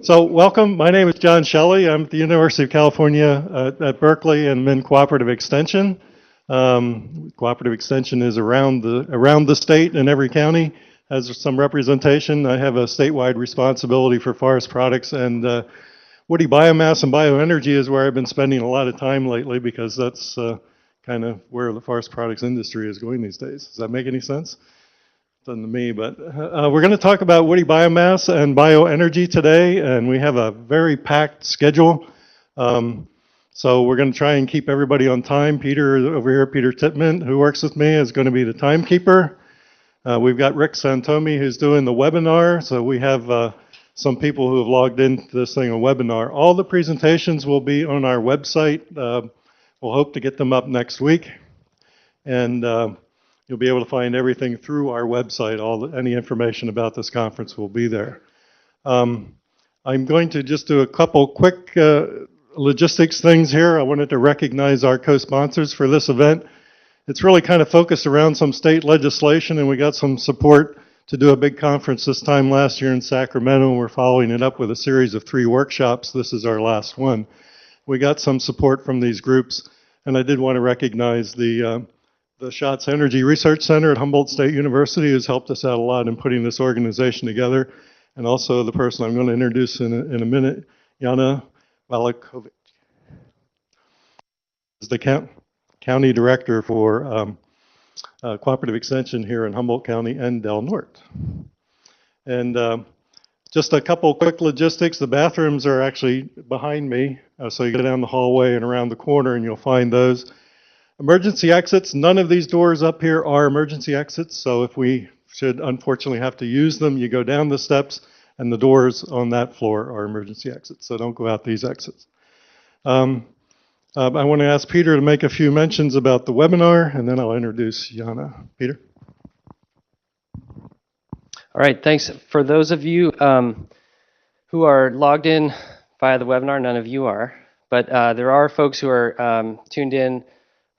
So welcome. My name is John Shelley. I'm at the University of California at Berkeley and I'm in Cooperative Extension. Cooperative Extension is around the state and every county has some representation. I have a statewide responsibility for forest products and woody biomass and bioenergy is where I've been spending a lot of time lately because that's kind of where the forest products industry is going these days. Does that make any sense? Doesn't to me, but we're going to talk about woody biomass and bioenergy today, and we have a very packed schedule. So we're going to try and keep everybody on time. Peter over here, Peter Tittman, who works with me, is going to be the timekeeper. We've got Rick Santomi, who's doing the webinar. So we have some people who have logged into this thing, a webinar. All the presentations will be on our website. We'll hope to get them up next week. And you'll be able to find everything through our website. Any information about this conference will be there. I'm going to just do a couple quick logistics things here. I wanted to recognize our co-sponsors for this event. It's really kind of focused around some state legislation, and we got some support to do a big conference this time last year in Sacramento, and we're following it up with a series of 3 workshops. This is our last one. We got some support from these groups, and I did want to recognize the Schatz Energy Research Center at Humboldt State University has helped us out a lot in putting this organization together, and also the person I'm going to introduce in a minute, Jana Valakovic, is the county director for Cooperative Extension here in Humboldt County and Del Norte. And just a couple quick logistics. The bathrooms are actually behind me, so you go down the hallway and around the corner and you'll find those. Emergency exits, none of these doors up here are emergency exits, so if we should unfortunately have to use them, you go down the steps and the doors on that floor are emergency exits, so don't go out these exits. I want to ask Peter to make a few mentions about the webinar, and then I'll introduce Jana. Peter? All right, thanks. For those of you who are logged in via the webinar, none of you are, but there are folks who are tuned in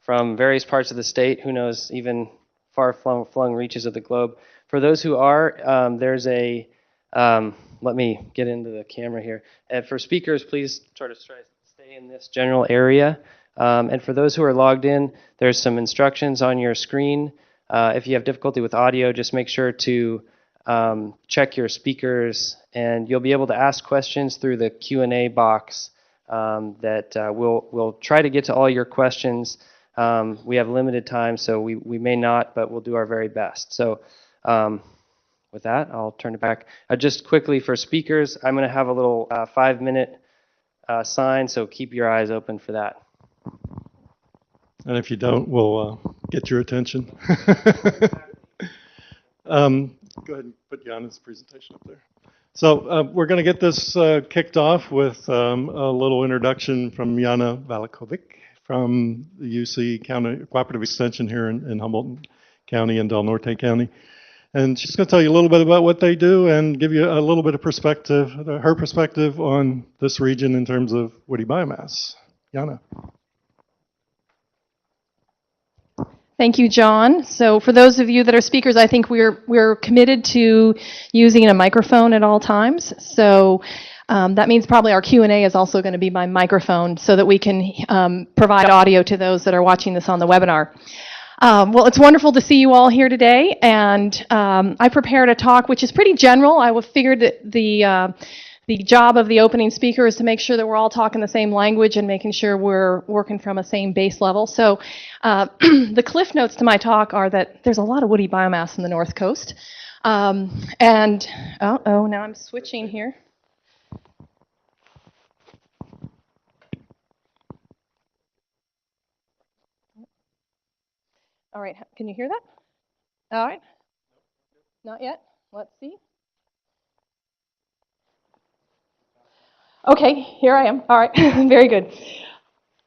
from various parts of the state, who knows, even far-flung reaches of the globe. For those who are, there's a, let me get into the camera here. And for speakers, please try to stay in this general area. And for those who are logged in, there's some instructions on your screen. If you have difficulty with audio, just make sure to check your speakers, and you'll be able to ask questions through the Q&A box that we'll try to get to all your questions. We have limited time, so we may not, but we'll do our very best. So with that, I'll turn it back. Just quickly for speakers, I'm going to have a little 5-minute sign, so keep your eyes open for that. And if you don't, we'll get your attention. Go ahead and put Jana's presentation up there. So we're going to get this kicked off with a little introduction from Jana Valakovic from the UC County Cooperative Extension here in Humboldt County and Del Norte County. And she's going to tell you a little bit about what they do and give you a little bit of perspective, her perspective on this region in terms of woody biomass. Jana. Thank you, John. So for those of you that are speakers, I think we're committed to using a microphone at all times. So that means probably our Q&A is also going to be by microphone so that we can provide audio to those that are watching this on the webinar. Well, it's wonderful to see you all here today, and I prepared a talk which is pretty general. I figured that the job of the opening speaker is to make sure that we're all talking the same language and making sure we're working from a same base level. So the cliff notes to my talk are that there's a lot of woody biomass in the North Coast. Now I'm switching here. All right, can you hear that? All right. Not yet. Let's see. Okay, here I am. All right, very good.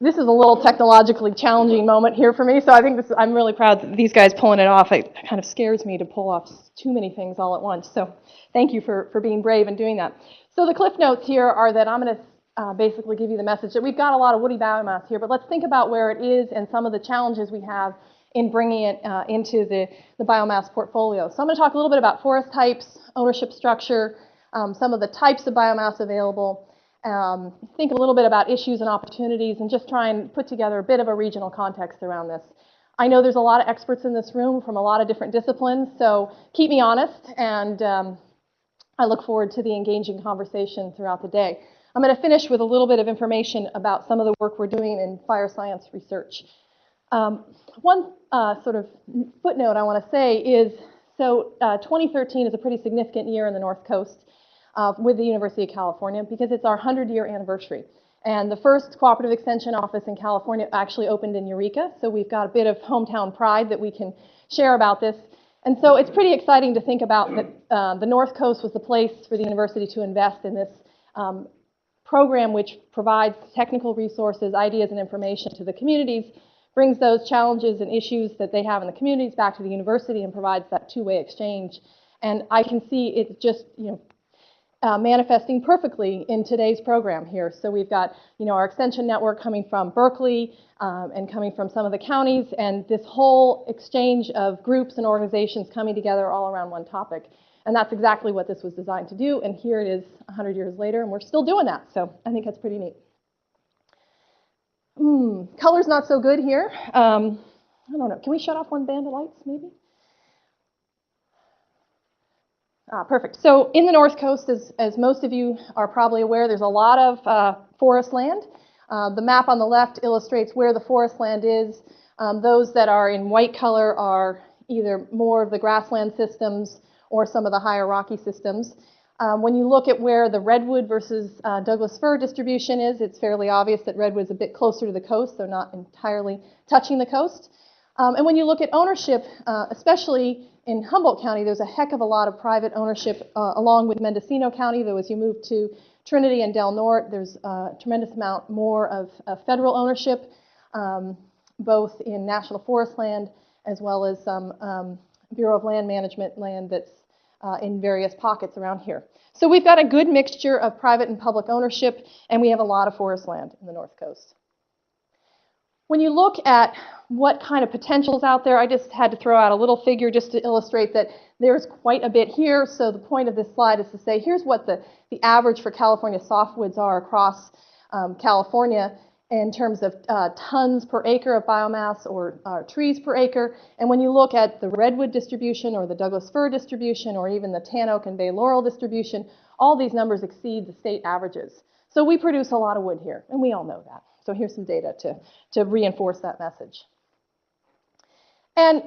This is a little technologically challenging moment here for me, so I think I'm really proud that these guys pulling it off. It kind of scares me to pull off too many things all at once, so thank you for being brave and doing that. So the cliff notes here are that I'm going to basically give you the message that we've got a lot of woody biomass here, but let's think about where it is and some of the challenges we have in bringing it into the biomass portfolio. So I'm going to talk a little bit about forest types, ownership structure, some of the types of biomass available, think a little bit about issues and opportunities, and just try and put together a bit of a regional context around this. I know there's a lot of experts in this room from a lot of different disciplines, so keep me honest, and I look forward to the engaging conversation throughout the day. I'm going to finish with a little bit of information about some of the work we're doing in fire science research. One sort of footnote I want to say is, 2013 is a pretty significant year in the North Coast with the University of California because it's our 100-year anniversary. And the first cooperative extension office in California actually opened in Eureka, so we've got a bit of hometown pride that we can share about this. And so it's pretty exciting to think about that the North Coast was the place for the university to invest in this program which provides technical resources, ideas, and information to the communities, brings those challenges and issues that they have in the communities back to the university and provides that two-way exchange. And I can see it just, manifesting perfectly in today's program here. So we've got, our extension network coming from Berkeley and coming from some of the counties, and this whole exchange of groups and organizations coming together all around one topic. And that's exactly what this was designed to do. And here it is 100 years later, and we're still doing that. So I think that's pretty neat. Color's not so good here. I don't know. Can we shut off one band of lights, maybe? Perfect. So in the North Coast, as most of you are probably aware, there's a lot of forest land. The map on the left illustrates where the forest land is. Those that are in white color are either more of the grassland systems or some of the higher rocky systems. When you look at where the redwood versus Douglas fir distribution is, it's fairly obvious that redwood's a bit closer to the coast, so not entirely touching the coast. And when you look at ownership, especially in Humboldt County, there's a heck of a lot of private ownership along with Mendocino County, though as you move to Trinity and Del Norte, there's a tremendous amount more of federal ownership, both in national forest land as well as some Bureau of Land Management land that's in various pockets around here. So we've got a good mixture of private and public ownership, and we have a lot of forest land in the North Coast. When you look at what kind of potentials out there, I just had to throw out a little figure just to illustrate that there's quite a bit here. So the point of this slide is to say, here's what the average for California softwoods are across California in terms of tons per acre of biomass or trees per acre. And when you look at the redwood distribution or the Douglas fir distribution or even the tan oak and bay laurel distribution, all these numbers exceed the state averages. So we produce a lot of wood here, and we all know that. So here's some data to reinforce that message. And,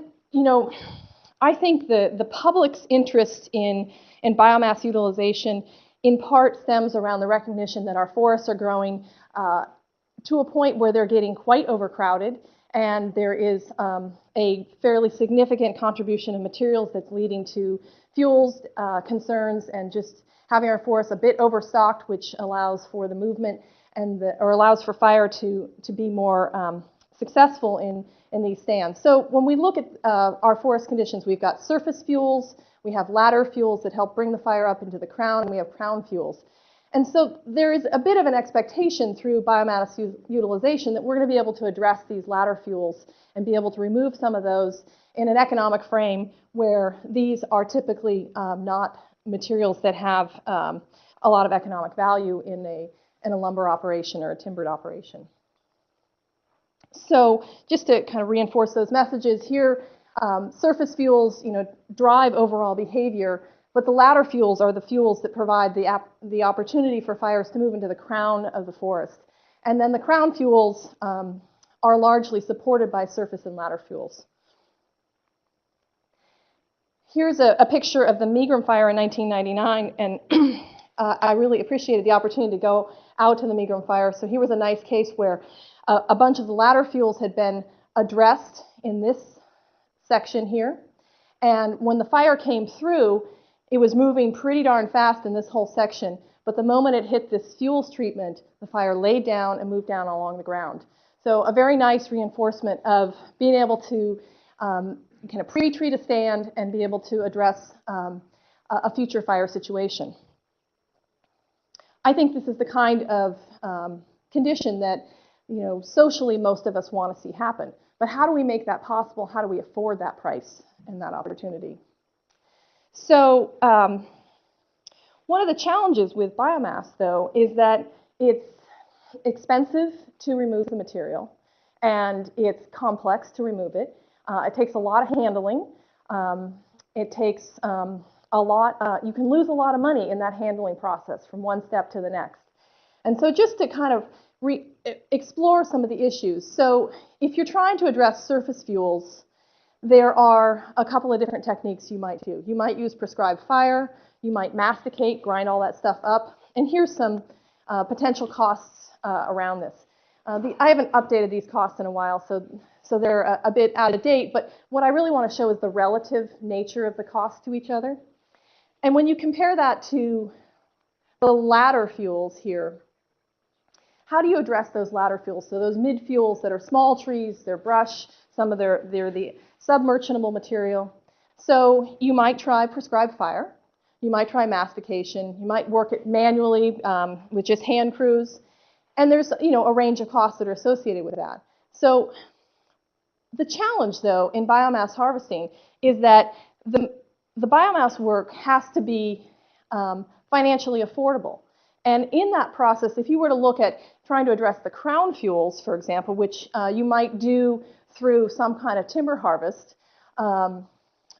I think the public's interest in biomass utilization in part stems around the recognition that our forests are growing to a point where they're getting quite overcrowded, and there is a fairly significant contribution of materials that's leading to fuels concerns and just having our forests a bit overstocked, which allows for the movement or allows for fire to be more successful in these stands. So when we look at our forest conditions, we've got surface fuels, we have ladder fuels that help bring the fire up into the crown, and we have crown fuels. And so there is a bit of an expectation through biomass utilization that we're going to be able to address these ladder fuels and be able to remove some of those in an economic frame where these are typically not materials that have a lot of economic value in a lumber operation or a timbered operation. So just to kind of reinforce those messages here, surface fuels, drive overall behavior. But the ladder fuels are the fuels that provide the opportunity for fires to move into the crown of the forest. And then the crown fuels are largely supported by surface and ladder fuels. Here's a picture of the Megram fire in 1999, and I really appreciated the opportunity to go out to the Megram fire. So here was a nice case where a bunch of the ladder fuels had been addressed in this section here. And when the fire came through, it was moving pretty darn fast in this whole section, but the moment it hit this fuels treatment, the fire laid down and moved down along the ground. So a very nice reinforcement of being able to kind of pre-treat a stand and be able to address a future fire situation. I think this is the kind of condition that socially most of us want to see happen. But how do we make that possible? How do we afford that price and that opportunity? So One of the challenges with biomass, though, is that it's expensive to remove the material, and it's complex to remove it. It takes a lot of handling. It takes a lot, you can lose a lot of money in that handling process from one step to the next. And so just to kind of explore some of the issues. So if you're trying to address surface fuels, there are a couple of different techniques you might do. You might use prescribed fire. You might masticate, grind all that stuff up. And here's some potential costs around this. I haven't updated these costs in a while, so they're a bit out of date. But what I really want to show is the relative nature of the cost to each other. And when you compare that to the ladder fuels here, how do you address those ladder fuels? So those mid fuels that are small trees, they're brush, some of they're the submerchantable material. So you might try prescribed fire. You might try mastication. You might work it manually with just hand crews. And there's a range of costs that are associated with that. So the challenge, though, in biomass harvesting is that the biomass work has to be financially affordable. And in that process, if you were to look at trying to address the crown fuels, for example, which you might do through some kind of timber harvest,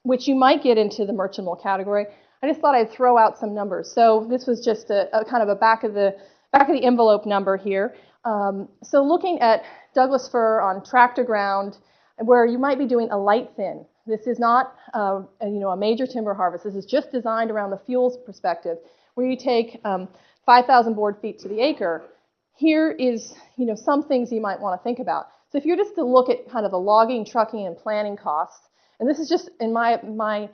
which you might get into the merchantable category, I just thought I'd throw out some numbers. So this was just a kind of a back of the envelope number here. So looking at Douglas fir on tractor ground, where you might be doing a light thin. This is not a major timber harvest. This is just designed around the fuels perspective, where you take 5,000 board feet to the acre. Here is some things you might want to think about. So if you're just to look at kind of the logging, trucking, and planning costs, and this is just in my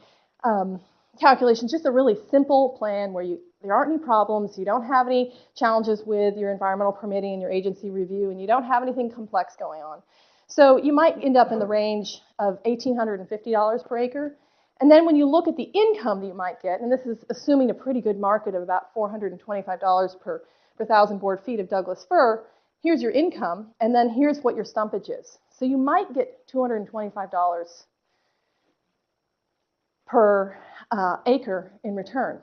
calculations, just a really simple plan where there aren't any problems, you don't have any challenges with your environmental permitting and your agency review, and you don't have anything complex going on. So you might end up in the range of $1,850 per acre. And then when you look at the income that you might get, and this is assuming a pretty good market of about $425 per 1,000 board feet of Douglas fir, here's your income, and then here's what your stumpage is. So you might get $225 per acre in return.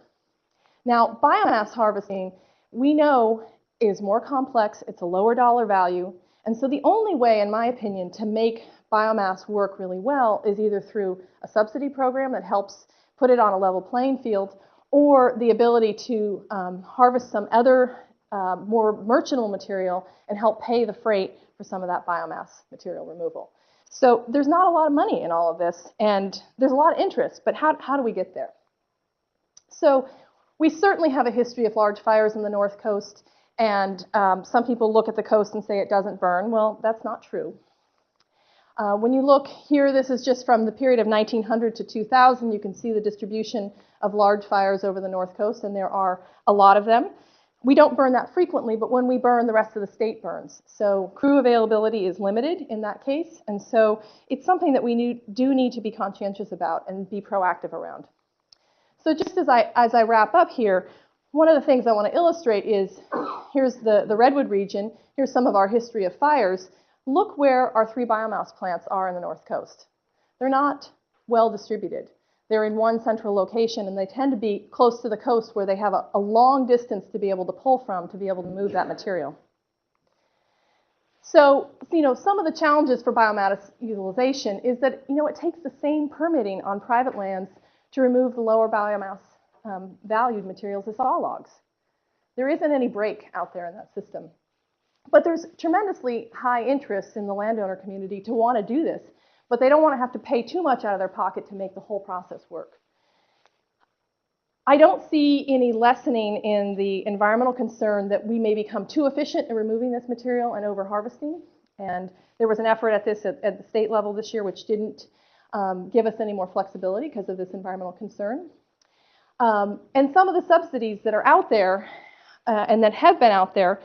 Now, biomass harvesting, we know, is more complex. It's a lower dollar value. And so the only way, in my opinion, to make biomass work really well is either through a subsidy program that helps put it on a level playing field, or the ability to harvest some other more merchantable material and help pay the freight for some of that biomass material removal. So there's not a lot of money in all of this, and there's a lot of interest, but how do we get there? So we certainly have a history of large fires in the North Coast, and some people look at the coast and say it doesn't burn. Well, that's not true. When you look here, this is just from the period of 1900 to 2000. You can see the distribution of large fires over the North Coast, and there are a lot of them. We don't burn that frequently, but when we burn, the rest of the state burns. So crew availability is limited in that case, and so it's something that we do need to be conscientious about and be proactive around. So just as I wrap up here, one of the things I want to illustrate is, here's the Redwood region. Here's some of our history of fires. Look where our 3 biomass plants are in the North Coast. They're not well distributed. They're in one central location, and they tend to be close to the coast where they have a long distance to be able to pull from to be able to move that material. So, some of the challenges for biomass utilization is that, it takes the same permitting on private lands to remove the lower biomass valued materials as saw logs. There isn't any break out there in that system. But there's tremendously high interest in the landowner community to want to do this, but they don't want to have to pay too much out of their pocket to make the whole process work. I don't see any lessening in the environmental concern that we may become too efficient in removing this material and over-harvesting. And there was an effort at this at the state level this year which didn't give us any more flexibility because of this environmental concern. And some of the subsidies that are out there and that have been out there,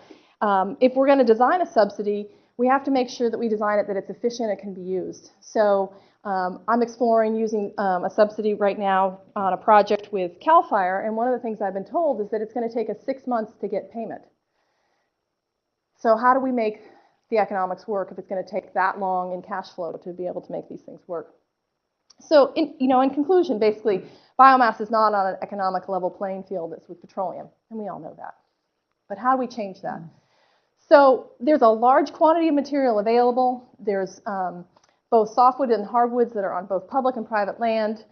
if we're going to design a subsidy, we have to make sure that we design it that it's efficient and can be used. So I'm exploring using a subsidy right now on a project with CAL FIRE, and one of the things I've been told is that it's going to take us 6 months to get payment. So how do we make the economics work if it's going to take that long in cash flow to be able to make these things work? So, in conclusion, basically, biomass is not on an economic level playing field as with petroleum, and we all know that. But how do we change that? So there's a large quantity of material available. There's both softwood and hardwoods that are on both public and private land.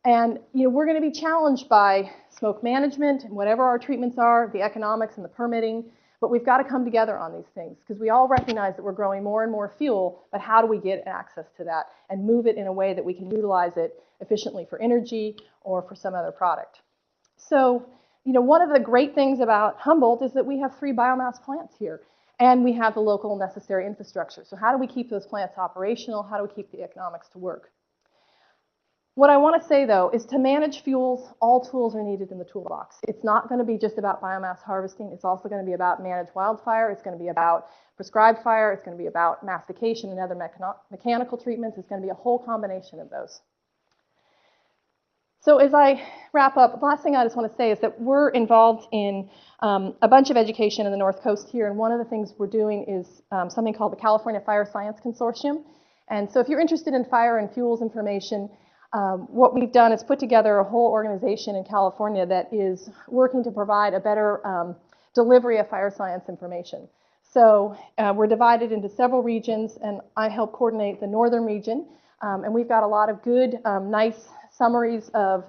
And we're going to be challenged by smoke management and whatever our treatments are, the economics and the permitting. But we've got to come together on these things because we all recognize that we're growing more and more fuel, but how do we get access to that and move it in a way that we can utilize it efficiently for energy or for some other product? So, one of the great things about Humboldt is that we have 3 biomass plants here, and we have the local necessary infrastructure. So how do we keep those plants operational? How do we keep the economics to work? What I want to say, though, is to manage fuels, all tools are needed in the toolbox. It's not going to be just about biomass harvesting. It's also going to be about managed wildfire. It's going to be about prescribed fire. It's going to be about mastication and other mechanical treatments. It's going to be a whole combination of those. So as I wrap up, the last thing I just want to say is that we're involved in a bunch of education in the North Coast here, and one of the things we're doing is something called the California Fire Science Consortium. And so if you're interested in fire and fuels information, what we've done is put together a whole organization in California that is working to provide a better delivery of fire science information. So we're divided into several regions, and I help coordinate the northern region. And we've got a lot of good, nice summaries of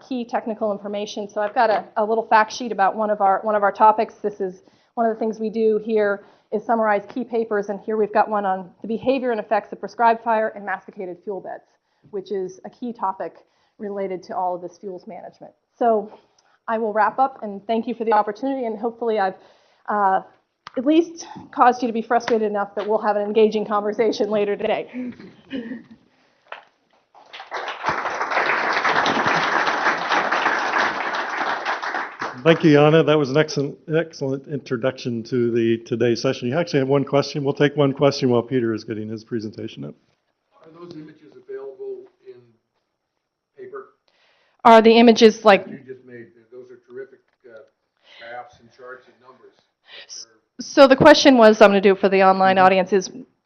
key technical information. So I've got a little fact sheet about one of our topics. This is one of the things we do here is summarize key papers, and here we've got one on the behavior and effects of prescribed fire and masticated fuel beds, which is a key topic related to all of this fuels management. So I will wrap up, and thank you for the opportunity, and hopefully I've at least caused you to be frustrated enough that we'll have an engaging conversation later today. Thank you, Jana. That was an excellent introduction to today's session. You actually have one question. We'll take one question while Peter is getting his presentation up. Are those images available in paper? Are the images like... You just made, those are terrific graphs and charts and numbers. So the question was, I'm going to do it for the online audience,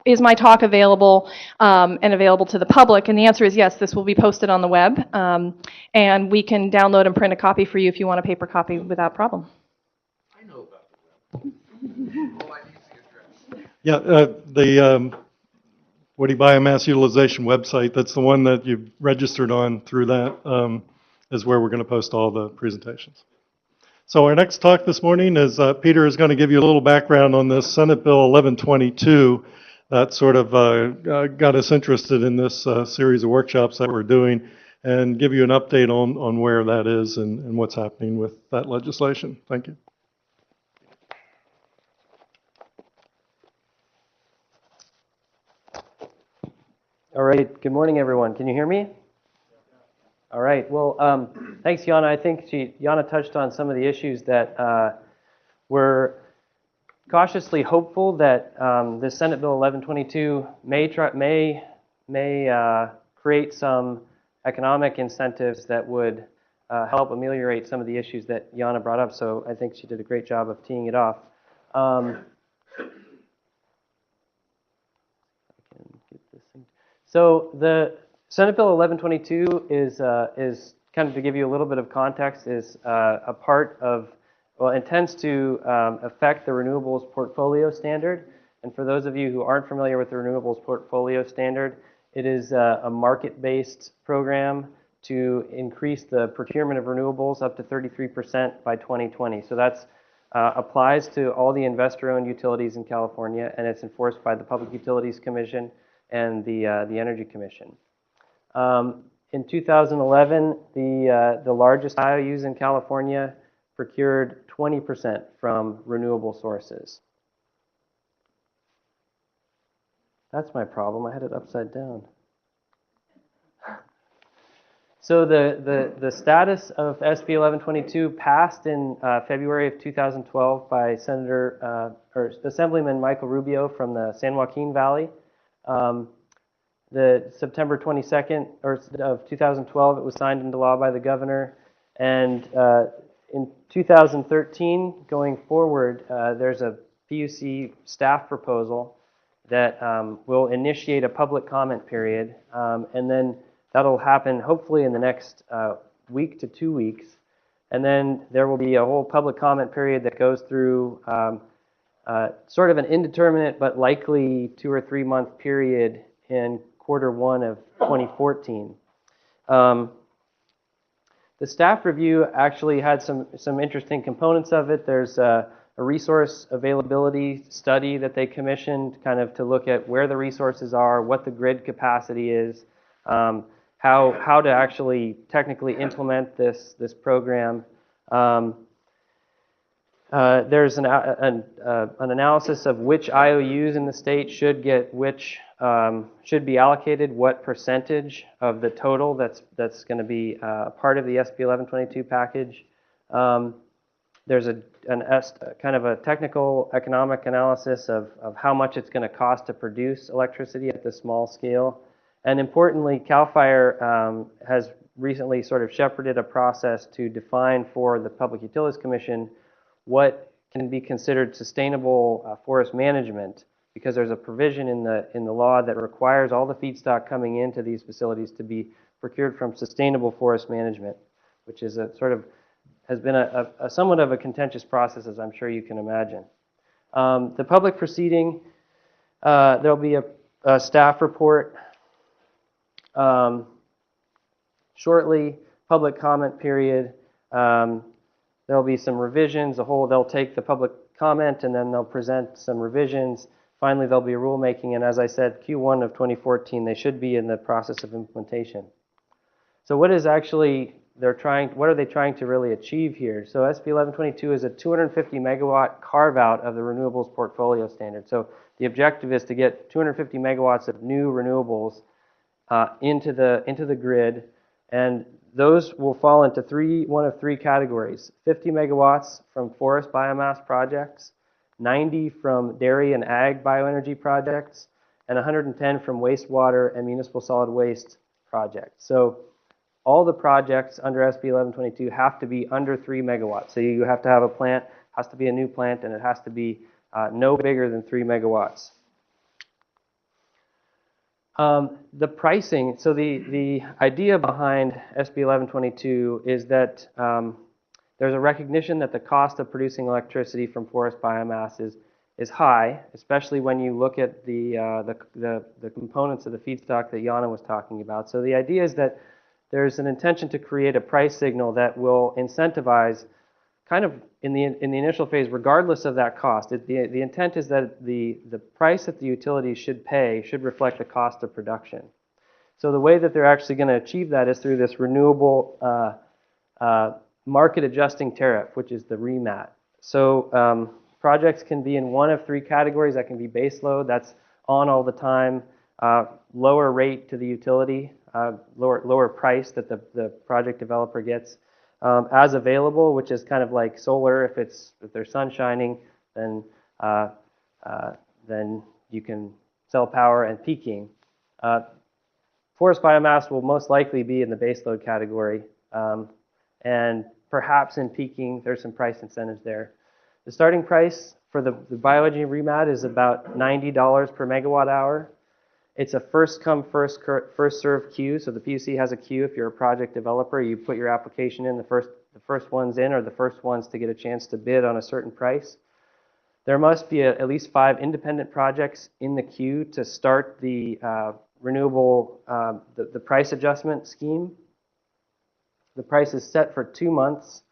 is my talk available and available to the public? And the answer is yes, this will be posted on the web. And we can download and print a copy for you if you want a paper copy without problem. I know about the web. All I need is the address. Yeah, the Woody Biomass Utilization website, that's the one that you've registered on through that, is where we're going to post all the presentations. So our next talk this morning is Peter is going to give you a little background on this Senate Bill 1122 that sort of got us interested in this series of workshops that we're doing, and give you an update on where that is and what's happening with that legislation. Thank you. All right, good morning, everyone. Can you hear me? All right, well, thanks, Jana. I think Jana touched on some of the issues that we're cautiously hopeful that this Senate Bill 1122 may create some economic incentives that would help ameliorate some of the issues that Jana brought up. So I think she did a great job of teeing it off. So the Senate Bill 1122 is kind of, to give you a little bit of context, is a part of, well, intends to affect the renewables portfolio standard. And for those of you who aren't familiar with the renewables portfolio standard, it is a market-based program to increase the procurement of renewables up to 33% by 2020. So that's applies to all the investor-owned utilities in California, and it's enforced by the Public Utilities Commission and the Energy Commission. In 2011, the largest IOUs in California procured 20% from renewable sources. That's my problem. I had it upside down. So the status of SB 1122 passed in February of 2012 by Assemblyman Michael Rubio from the San Joaquin Valley. The September 22nd of 2012, it was signed into law by the governor, and in 2013, going forward, there's a PUC staff proposal that will initiate a public comment period, and then That'll happen hopefully in the next week to 2 weeks. And then there will be a whole public comment period that goes through sort of an indeterminate but likely 2 or 3 month period in Q1 of 2014. The staff review actually had some interesting components of it. There's a resource availability study that they commissioned kind of to look at where the resources are, what the grid capacity is, how to actually technically implement this program. There's an analysis of which IOUs in the state should get which, should be allocated what percentage of the total that's going to be part of the SB 1122 package. There's kind of a technical economic analysis of how much it's going to cost to produce electricity at the small scale. And importantly, CAL FIRE has recently sort of shepherded a process to define for the Public Utilities Commission what can be considered sustainable forest management, because there's a provision in the law that requires all the feedstock coming into these facilities to be procured from sustainable forest management, which is has been a somewhat of a contentious process, as I'm sure you can imagine. The public proceeding, there'll be a staff report shortly, public comment period. There'll be some revisions. They'll take the public comment and then they'll present some revisions. Finally, there'll be a rulemaking, and as I said, Q1 of 2014, they should be in the process of implementation. So what is actually what are they trying to really achieve here? So SB 1122 is a 250 megawatt carve out of the renewables portfolio standard. So the objective is to get 250 megawatts of new renewables into the grid, and those will fall into one of three categories: 50 megawatts from forest biomass projects, 90 from dairy and ag bioenergy projects, and 110 from wastewater and municipal solid waste projects. So all the projects under SB 1122 have to be under 3 megawatts. So you have to have a plant, has to be a new plant, and it has to be no bigger than 3 megawatts. The pricing, so the idea behind SB 1122 is that there's a recognition that the cost of producing electricity from forest biomass is high, especially when you look at the components of the feedstock that Jana was talking about. So the idea is that there's an intention to create a price signal that will incentivize, kind of in the initial phase, regardless of that cost. The intent is that the price that the utilities should pay should reflect the cost of production. So the way that they're actually going to achieve that is through this renewable market adjusting tariff, which is the REMAT. So projects can be in one of three categories. That can be base load, that's on all the time, lower rate to the utility, lower price that the project developer gets. As available, which is kind of like solar. If there's sun shining, then you can sell power, and peaking. Forest biomass will most likely be in the baseload category, and perhaps in peaking, there's some price incentives there. The starting price for the Bioenergy REMAT is about $90 per megawatt hour. It's a first come, first served queue. So the PUC has a queue. If you're a project developer, you put your application in. The first ones in are the first ones to get a chance to bid on a certain price. There must be at least 5 independent projects in the queue to start the renewable, the price adjustment scheme. The price is set for 2 months,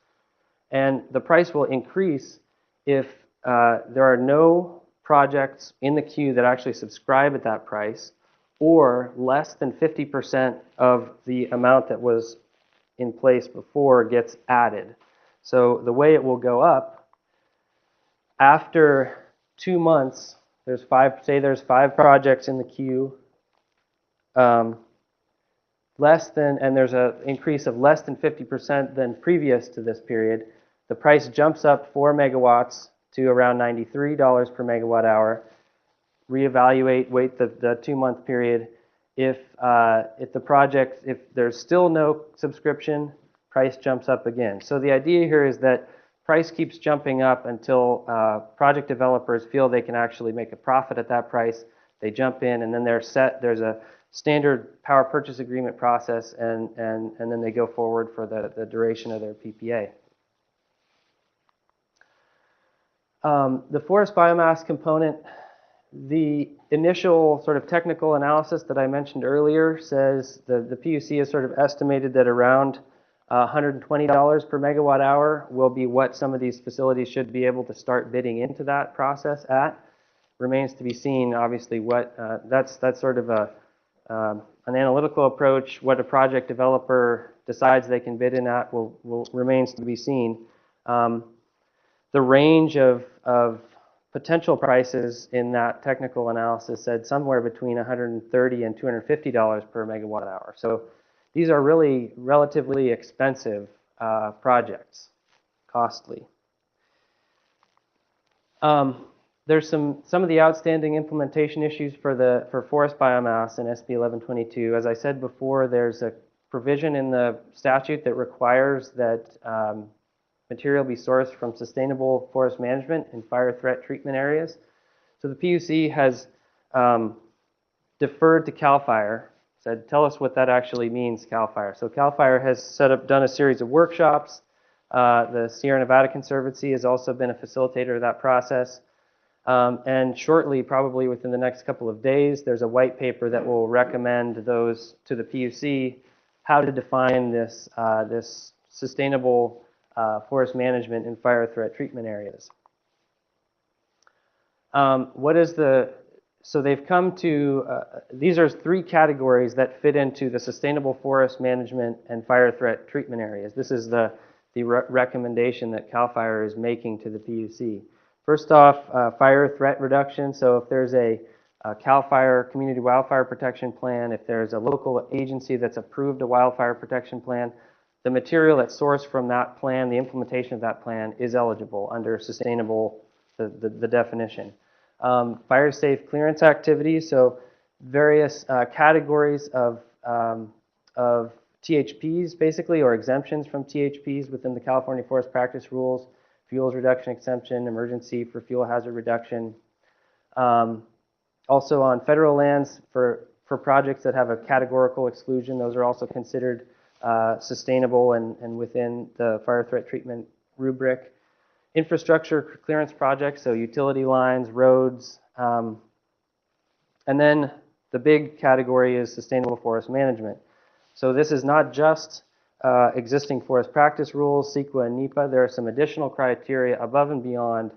and the price will increase if there are no projects in the queue that actually subscribe at that price, or less than 50% of the amount that was in place before gets added. So the way it will go up, after 2 months, there's 5 projects in the queue, and there's an increase of less than 50% than previous to this period. The price jumps up 4 megawatts to around $93 per megawatt hour. Reevaluate, wait the 2 month period. If there's still no subscription, price jumps up again. So the idea here is that price keeps jumping up until project developers feel they can actually make a profit at that price. They jump in, and then there's a standard power purchase agreement process, and then they go forward for the duration of their PPA. The forest biomass component, the initial sort of technical analysis that I mentioned earlier says the PUC has sort of estimated that around $120 per megawatt hour will be what some of these facilities should be able to start bidding into that process at. Remains to be seen, obviously, what that's sort of an analytical approach. What a project developer decides they can bid in at will remains to be seen. The range of potential prices in that technical analysis said somewhere between $130 and $250 per megawatt hour. So these are really relatively expensive projects, costly. There's some of the outstanding implementation issues for forest biomass in SB 1122. As I said before, there's a provision in the statute that requires that material be sourced from sustainable forest management and fire threat treatment areas. So the PUC has deferred to CAL FIRE, said, tell us what that actually means, CAL FIRE. So CAL FIRE has done a series of workshops. The Sierra Nevada Conservancy has also been a facilitator of that process. And shortly, probably within the next couple of days, there's a white paper that will recommend those to the PUC, how to define this, this sustainable forest management and fire threat treatment areas. So they've come to, these are three categories that fit into the sustainable forest management and fire threat treatment areas. This is the recommendation that CAL FIRE is making to the PUC. First off, fire threat reduction. So if there's a CAL FIRE Community Wildfire Protection Plan, if there's a local agency that's approved a wildfire protection plan, the material that's sourced from that plan, the implementation of that plan, is eligible under sustainable, the definition. Fire safe clearance activities, so various categories of THPs, basically, or exemptions from THPs within the California Forest Practice Rules, fuels reduction exemption, emergency for fuel hazard reduction. Also on federal lands for projects that have a categorical exclusion, those are also considered sustainable and within the fire threat treatment rubric. Infrastructure clearance projects, so utility lines, roads, and then the big category is sustainable forest management. So this is not just existing forest practice rules, CEQA and NEPA. There are some additional criteria above and beyond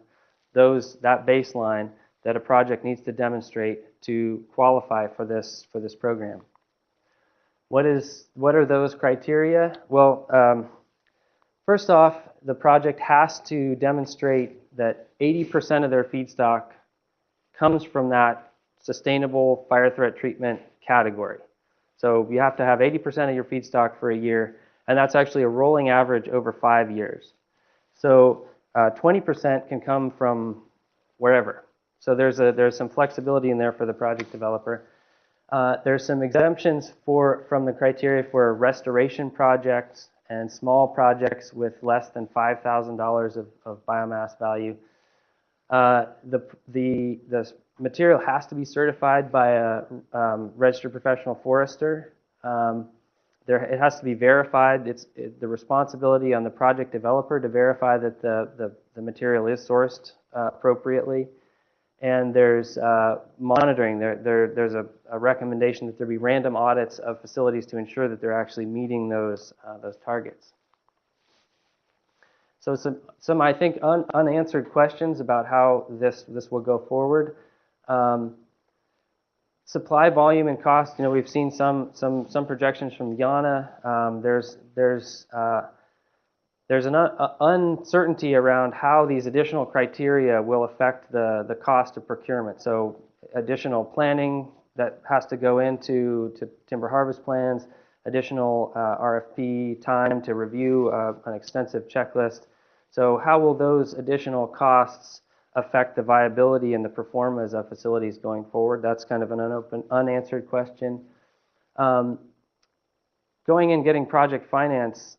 that baseline that a project needs to demonstrate to qualify for this program. What are those criteria? Well, first off, the project has to demonstrate that 80% of their feedstock comes from that sustainable fire threat treatment category. So you have to have 80% of your feedstock for a year, and that's actually a rolling average over 5 years. So 20% can come from wherever. So there's some flexibility in there for the project developer. There's some exemptions from the criteria for restoration projects and small projects with less than $5,000 of biomass value. The material has to be certified by a registered professional forester. It has to be verified. It's the responsibility on the project developer to verify that the material is sourced appropriately. And there's monitoring. There's a recommendation that there be random audits of facilities to ensure that they're actually meeting those targets. So some I think unanswered questions about how this will go forward. Supply volume and cost. We've seen some projections from Yana. There's an uncertainty around how these additional criteria will affect the cost of procurement. So additional planning that has to go into timber harvest plans, additional RFP time to review an extensive checklist. So how will those additional costs affect the viability and the performance of facilities going forward? That's kind of an unanswered question. Going and getting project finance.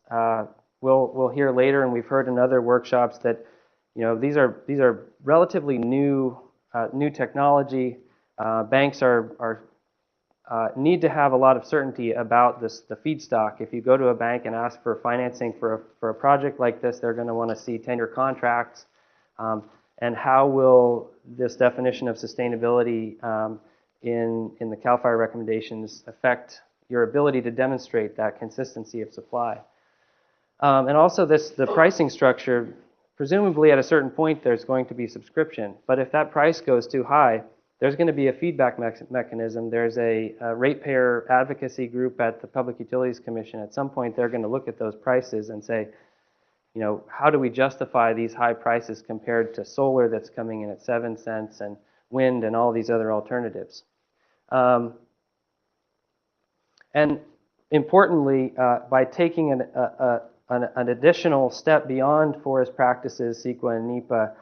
We'll hear later, and we've heard in other workshops that these are relatively new technology. Banks are need to have a lot of certainty about the feedstock. If you go to a bank and ask for financing for a project like this, they're going to want to see 10-year contracts. And how will this definition of sustainability in the CAL FIRE recommendations affect your ability to demonstrate that consistency of supply? And also the pricing structure, presumably at a certain point there's going to be subscription. But if that price goes too high, there's going to be a feedback mechanism. There's a ratepayer advocacy group at the Public Utilities Commission. At some point, they're going to look at those prices and say, you know, how do we justify these high prices compared to solar that's coming in at 7 cents and wind and all these other alternatives? And importantly, by taking an additional step beyond forest practices, CEQA and NEPA,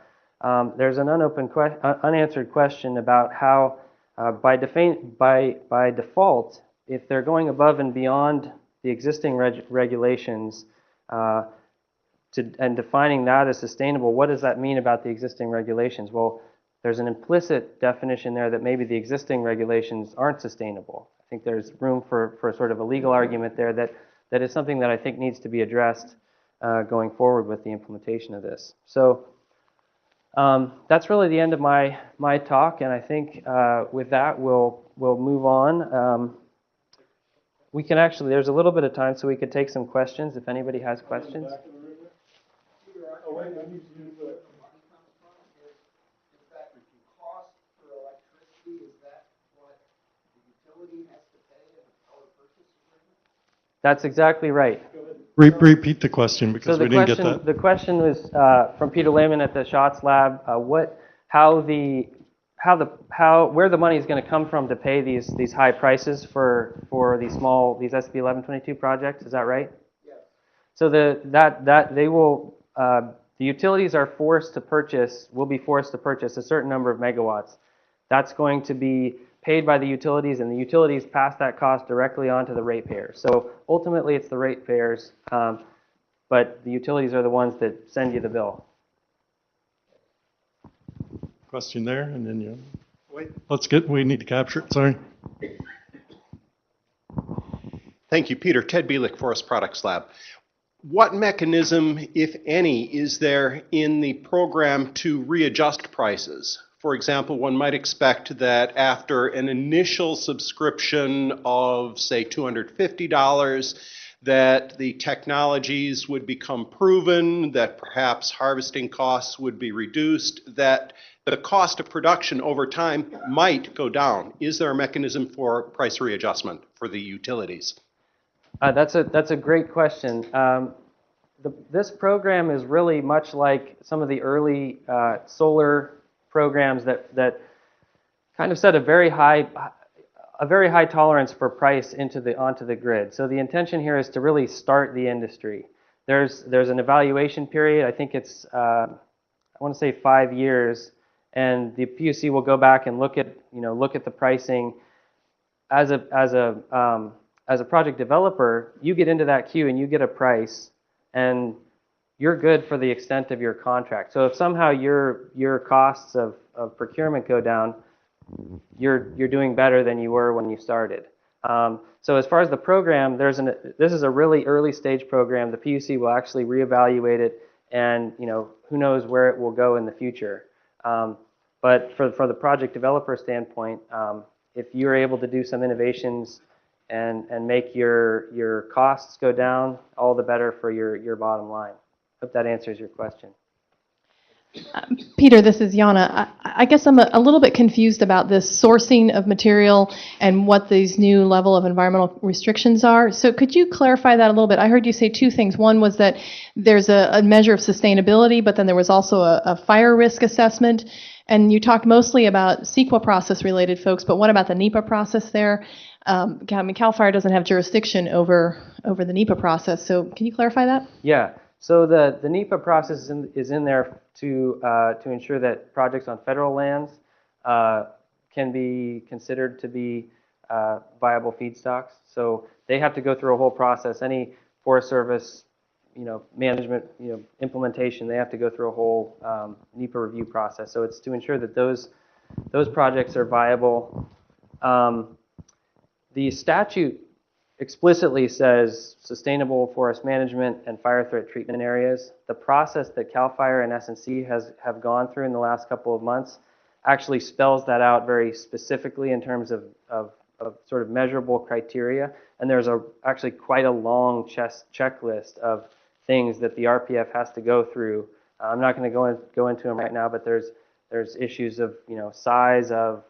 there's an unanswered question about how, by default, if they're going above and beyond the existing regulations and defining that as sustainable, what does that mean about the existing regulations? Well, there's an implicit definition there that maybe the existing regulations aren't sustainable. I think there's room for sort of a legal argument there that is something that I think needs to be addressed going forward with the implementation of this. So that's really the end of my talk, and I think with that we'll move on. We can actually, there's a little bit of time, so we could take some questions if anybody has questions. That's exactly right. Repeat the question because So we didn't get that. the question was from Peter Lehman at the SHOTS Lab. Where the money is going to come from to pay these high prices for these SB 1122 projects? Is that right? Yes. So the utilities will be forced to purchase a certain number of megawatts. That's going to be paid by the utilities, and the utilities pass that cost directly on to the ratepayers. So ultimately, it's the ratepayers, but the utilities are the ones that send you the bill. Question there, and then you. Wait. We need to capture it. Sorry. Thank you, Peter. Ted Bielik, Forest Products Lab. What mechanism, if any, is there in the program to readjust prices? For example, one might expect that after an initial subscription of, say, $250, that the technologies would become proven, that perhaps harvesting costs would be reduced, that the cost of production over time might go down. Is there a mechanism for price readjustment for the utilities? That's a great question. This program is really much like some of the early solar programs that kind of set a very high tolerance for price onto the grid. So the intention here is to really start the industry. There's an evaluation period. I think it's I want to say 5 years, and the PUC will go back and look at the pricing. As a project developer, you get into that queue and you get a price, and you're good for the extent of your contract. So if somehow your costs of procurement go down, you're doing better than you were when you started. So as far as the program, this is a really early stage program. The PUC will actually reevaluate it, and who knows where it will go in the future. But for the project developer standpoint, if you're able to do some innovations and make your costs go down, all the better for your bottom line. Hope that answers your question. Peter, this is Jana. I guess I'm a little bit confused about this sourcing of material and what these new level of environmental restrictions are. So could you clarify that a little bit? I heard you say two things. One was that there's a measure of sustainability, but then there was also a fire risk assessment. And you talked mostly about CEQA process related folks, but what about the NEPA process there? CAL FIRE doesn't have jurisdiction over the NEPA process, so can you clarify that? Yeah. So the NEPA process is in there to ensure that projects on federal lands can be considered to be viable feedstocks. So they have to go through a whole process. Any Forest Service, management, implementation, they have to go through a whole NEPA review process. So it's to ensure that those projects are viable. the statute explicitly says sustainable forest management and fire threat treatment areas. The process that CAL FIRE and S&C have gone through in the last couple of months actually spells that out very specifically in terms of sort of measurable criteria. And there's actually quite a long checklist of things that the RPF has to go through. I'm not going to go into them right now, but there's issues of size of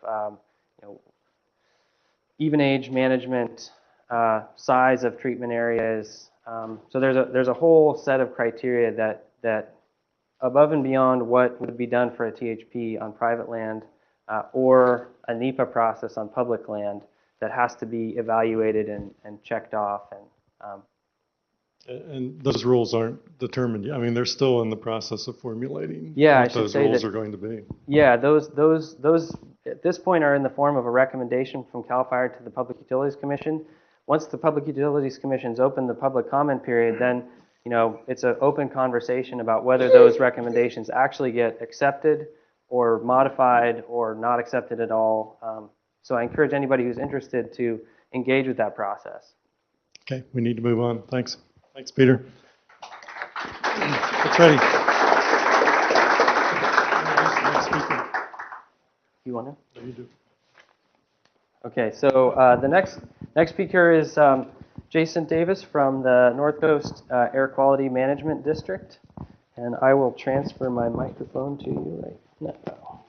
even age management, size of treatment areas. So there's a whole set of criteria that above and beyond what would be done for a THP on private land or a NEPA process on public land that has to be evaluated and checked off. And those rules aren't determined yet. I mean, they're still in the process of formulating Yeah, I what should those say rules that- are going to be. Yeah, those at this point are in the form of a recommendation from CAL FIRE to the Public Utilities Commission. Once the Public Utilities Commission's opened the public comment period, then it's an open conversation about whether those recommendations actually get accepted or modified or not accepted at all. So I encourage anybody who's interested to engage with that process. Okay, we need to move on. Thanks. Thanks, Peter. It's ready. Next speaker. You want to? You do. Okay, so the next speaker is Jason Davis from the North Coast Air Quality Management District, and I will transfer my microphone to you right now.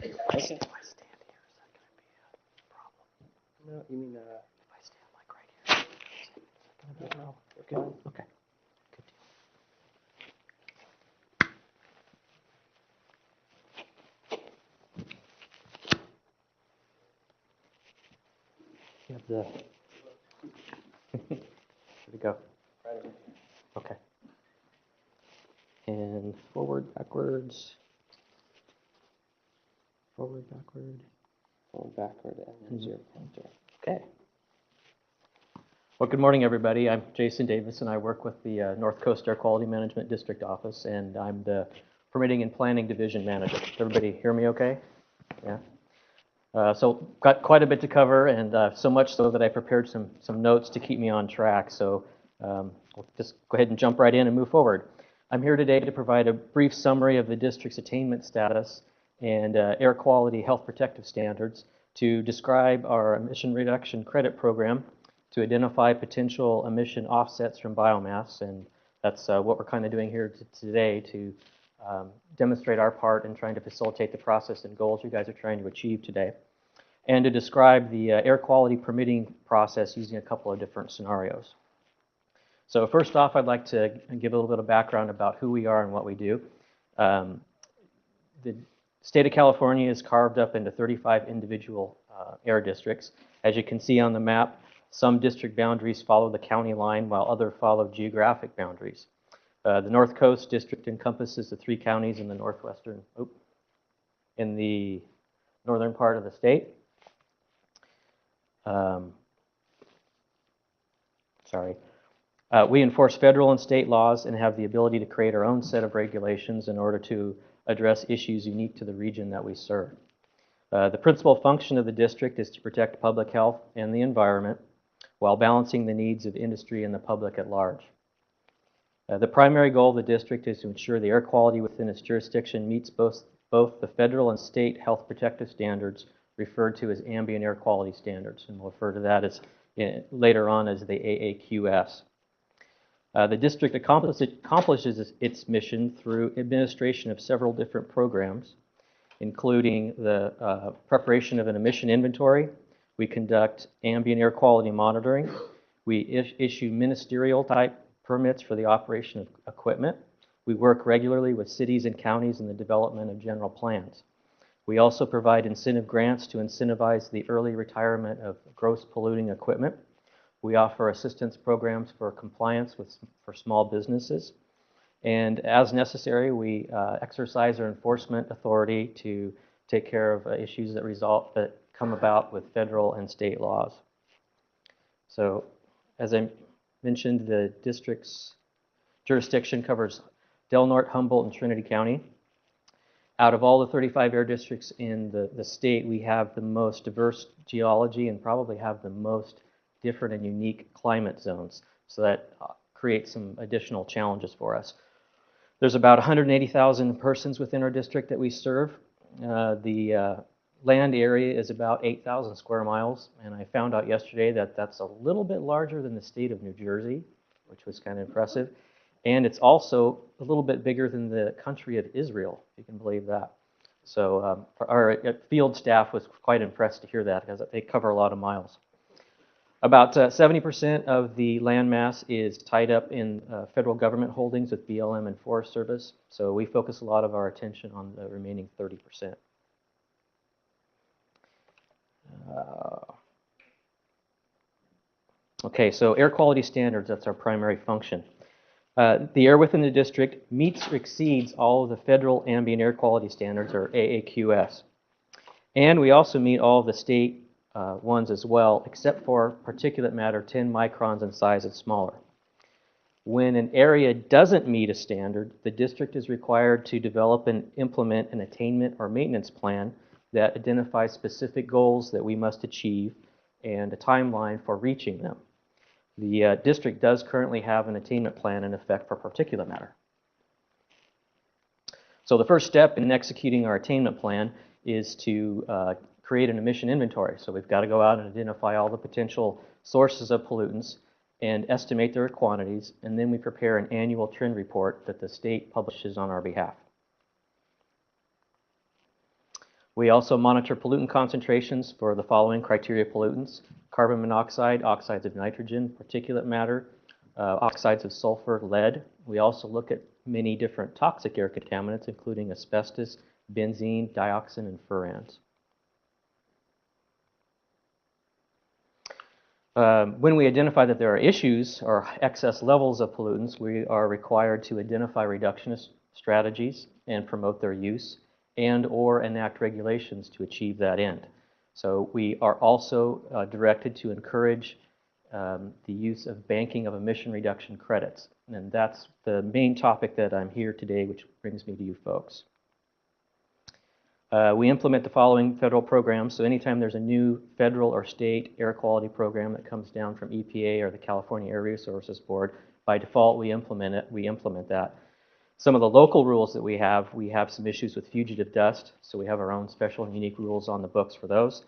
I can. If I stand here, is that going to be a problem? No, you mean if I stand like right here, is that going to be a problem? Okay. Okay. Good deal. You have the. Here we go. Okay. And forward, backwards. Forward, backward. Forward, backward, and then 0 pointer. Okay. Well, good morning, everybody. I'm Jason Davis, and I work with the North Coast Air Quality Management District Office, and I'm the Permitting and Planning Division Manager. Does everybody hear me okay? Yeah. So got quite a bit to cover, and so much so that I prepared some notes to keep me on track. So we'll just go ahead and jump right in and move forward. I'm here today to provide a brief summary of the district's attainment status and air quality health protective standards, to describe our emission reduction credit program, to identify potential emission offsets from biomass, and that's what we're kind of doing here today to demonstrate our part in trying to facilitate the process and goals you guys are trying to achieve today, and to describe the air quality permitting process using a couple of different scenarios. So first off, I'd like to give a little bit of background about who we are and what we do. The state of California is carved up into 35 individual air districts. As you can see on the map, some district boundaries follow the county line while others follow geographic boundaries. The North Coast District encompasses the 3 counties in the northern part of the state. We enforce federal and state laws and have the ability to create our own set of regulations in order to address issues unique to the region that we serve. The principal function of the district is to protect public health and the environment while balancing the needs of industry and the public at large. The primary goal of the district is to ensure the air quality within its jurisdiction meets both the federal and state health protective standards referred to as ambient air quality standards, and we'll refer to that as later on as the AAQS. The district accomplishes its mission through administration of several different programs, including the preparation of an emission inventory. We conduct ambient air quality monitoring. We issue ministerial type permits for the operation of equipment. We work regularly with cities and counties in the development of general plans. We also provide incentive grants to incentivize the early retirement of gross polluting equipment. We offer assistance programs for compliance for small businesses. And as necessary, we exercise our enforcement authority to take care of issues that come about with federal and state laws. So, as I mentioned, the district's jurisdiction covers Del Norte, Humboldt, and Trinity County. Out of all the 35 air districts in the state, we have the most diverse geology and probably have the most different and unique climate zones. So that creates some additional challenges for us. There's about 180,000 persons within our district that we serve. The land area is about 8,000 square miles, and I found out yesterday that that's a little bit larger than the state of New Jersey, which was kind of impressive. And it's also a little bit bigger than the country of Israel, if you can believe that. So our field staff was quite impressed to hear that because they cover a lot of miles. About 70% of the land mass is tied up in federal government holdings with BLM and Forest Service. So we focus a lot of our attention on the remaining 30%. Okay, so air quality standards, that's our primary function. The air within the district meets or exceeds all of the federal ambient air quality standards, or AAQS. And we also meet all of the state ones as well, except for particulate matter 10 microns in size and smaller. When an area doesn't meet a standard, the district is required to develop and implement an attainment or maintenance plan that identifies specific goals that we must achieve and a timeline for reaching them. The district does currently have an attainment plan in effect for particulate matter. So the first step in executing our attainment plan is to create an emission inventory. So we've got to go out and identify all the potential sources of pollutants and estimate their quantities, and then we prepare an annual trend report that the state publishes on our behalf. We also monitor pollutant concentrations for the following criteria pollutants: carbon monoxide, oxides of nitrogen, particulate matter, oxides of sulfur, lead. We also look at many different toxic air contaminants, including asbestos, benzene, dioxin, and furans. When we identify that there are issues or excess levels of pollutants, we are required to identify reductionist strategies and promote their use, and or enact regulations to achieve that end. So we are also directed to encourage the use of banking of emission reduction credits. And that's the main topic that I'm here today, which brings me to you folks. We implement the following federal programs. So anytime there's a new federal or state air quality program that comes down from EPA or the California Air Resources Board, by default we implement it. We implement that. Some of the local rules that we have some issues with fugitive dust, so we have our own special and unique rules on the books for those.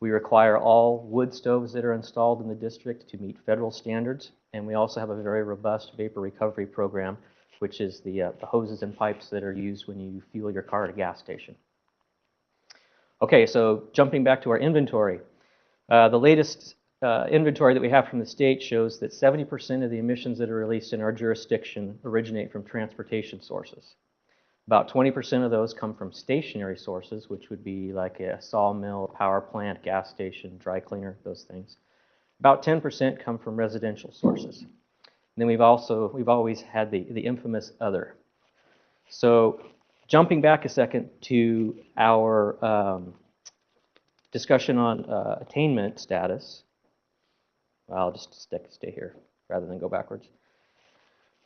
We require all wood stoves that are installed in the district to meet federal standards, and we also have a very robust vapor recovery program, which is the hoses and pipes that are used when you fuel your car at a gas station. Okay, so jumping back to our inventory. The latest inventory that we have from the state shows that 70% of the emissions that are released in our jurisdiction originate from transportation sources. About 20% of those come from stationary sources, which would be like a sawmill, power plant, gas station, dry cleaner, those things. About 10% come from residential sources. And then we've always had the infamous other. So jumping back a second to our discussion on attainment status. I'll just stay here rather than go backwards.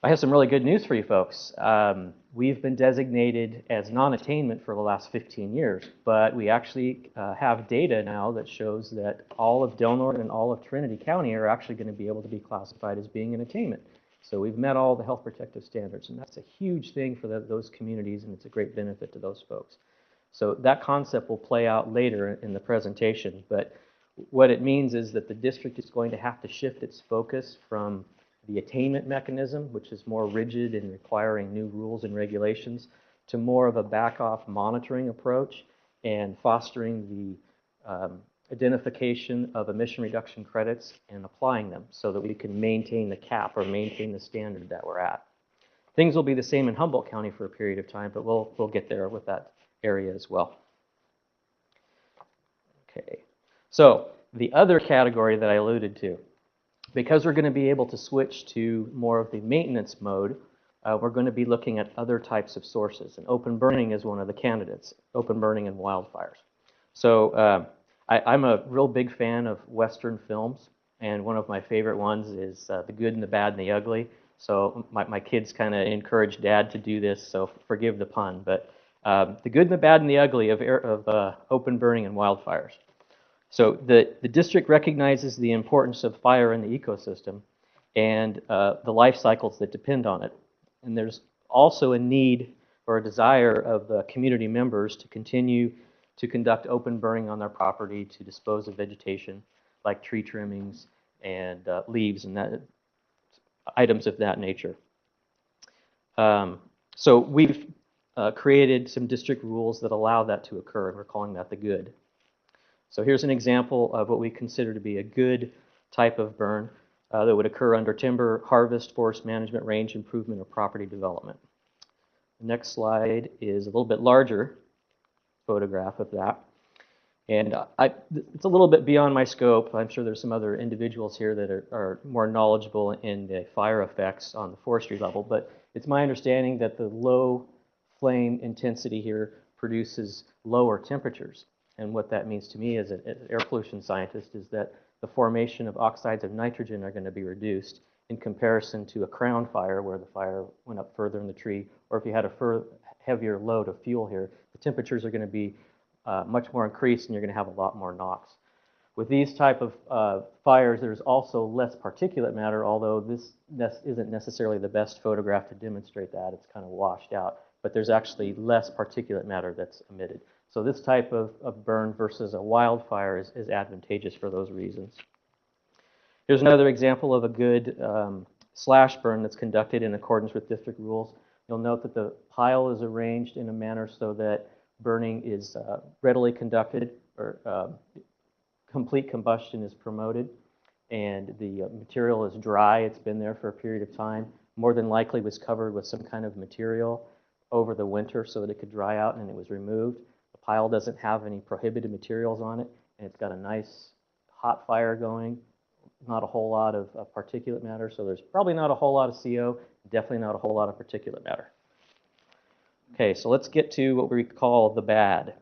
I have some really good news for you folks. We've been designated as non-attainment for the last 15 years, but we actually have data now that shows that all of Delnor and all of Trinity County are actually going to be able to be classified as being an attainment. So we've met all the health protective standards, and that's a huge thing for those communities, and it's a great benefit to those folks. So that concept will play out later in the presentation, but what it means is that the district is going to have to shift its focus from the attainment mechanism, which is more rigid and requiring new rules and regulations, to more of a back-off monitoring approach and fostering the identification of emission reduction credits and applying them so that we can maintain the cap or maintain the standard that we're at. Things will be the same in Humboldt County for a period of time, but we'll get there with that area as well. Okay, so the other category that I alluded to, because we're going to be able to switch to more of the maintenance mode, we're going to be looking at other types of sources, and open burning is one of the candidates, open burning and wildfires. So I'm a real big fan of Western films, and one of my favorite ones is The Good and the Bad and the Ugly. So my kids kind of encourage Dad to do this, so forgive the pun, but The good and the bad and the ugly of, open burning and wildfires. So the district recognizes the importance of fire in the ecosystem and the life cycles that depend on it. And there's also a need or a desire of the community members to continue to conduct open burning on their property to dispose of vegetation like tree trimmings and leaves and that, items of that nature. So we've created some district rules that allow that to occur, and we're calling that the good. So here's an example of what we consider to be a good type of burn that would occur under timber harvest, forest management, range improvement, or property development. The next slide is a little bit larger photograph of that. And it's a little bit beyond my scope. I'm sure there's some other individuals here that are more knowledgeable in the fire effects on the forestry level, but it's my understanding that the low flame intensity here produces lower temperatures. And what that means to me as an air pollution scientist is that the formation of oxides of nitrogen are going to be reduced in comparison to a crown fire where the fire went up further in the tree, or if you had a heavier load of fuel here, the temperatures are going to be much more increased and you're going to have a lot more NOx. With these type of fires, there's also less particulate matter, although this isn't necessarily the best photograph to demonstrate that. It's kind of washed out, but there's actually less particulate matter that's emitted. So this type of burn versus a wildfire is advantageous for those reasons. Here's another example of a good slash burn that's conducted in accordance with district rules. You'll note that the pile is arranged in a manner so that burning is readily conducted, or complete combustion is promoted, and the material is dry. It's been there for a period of time. More than likely was covered with some kind of material over the winter so that it could dry out, and it was removed. The pile doesn't have any prohibited materials on it, and it's got a nice hot fire going. Not a whole lot of particulate matter, so there's probably not a whole lot of CO, definitely not a whole lot of particulate matter. Okay, so let's get to what we call the bad.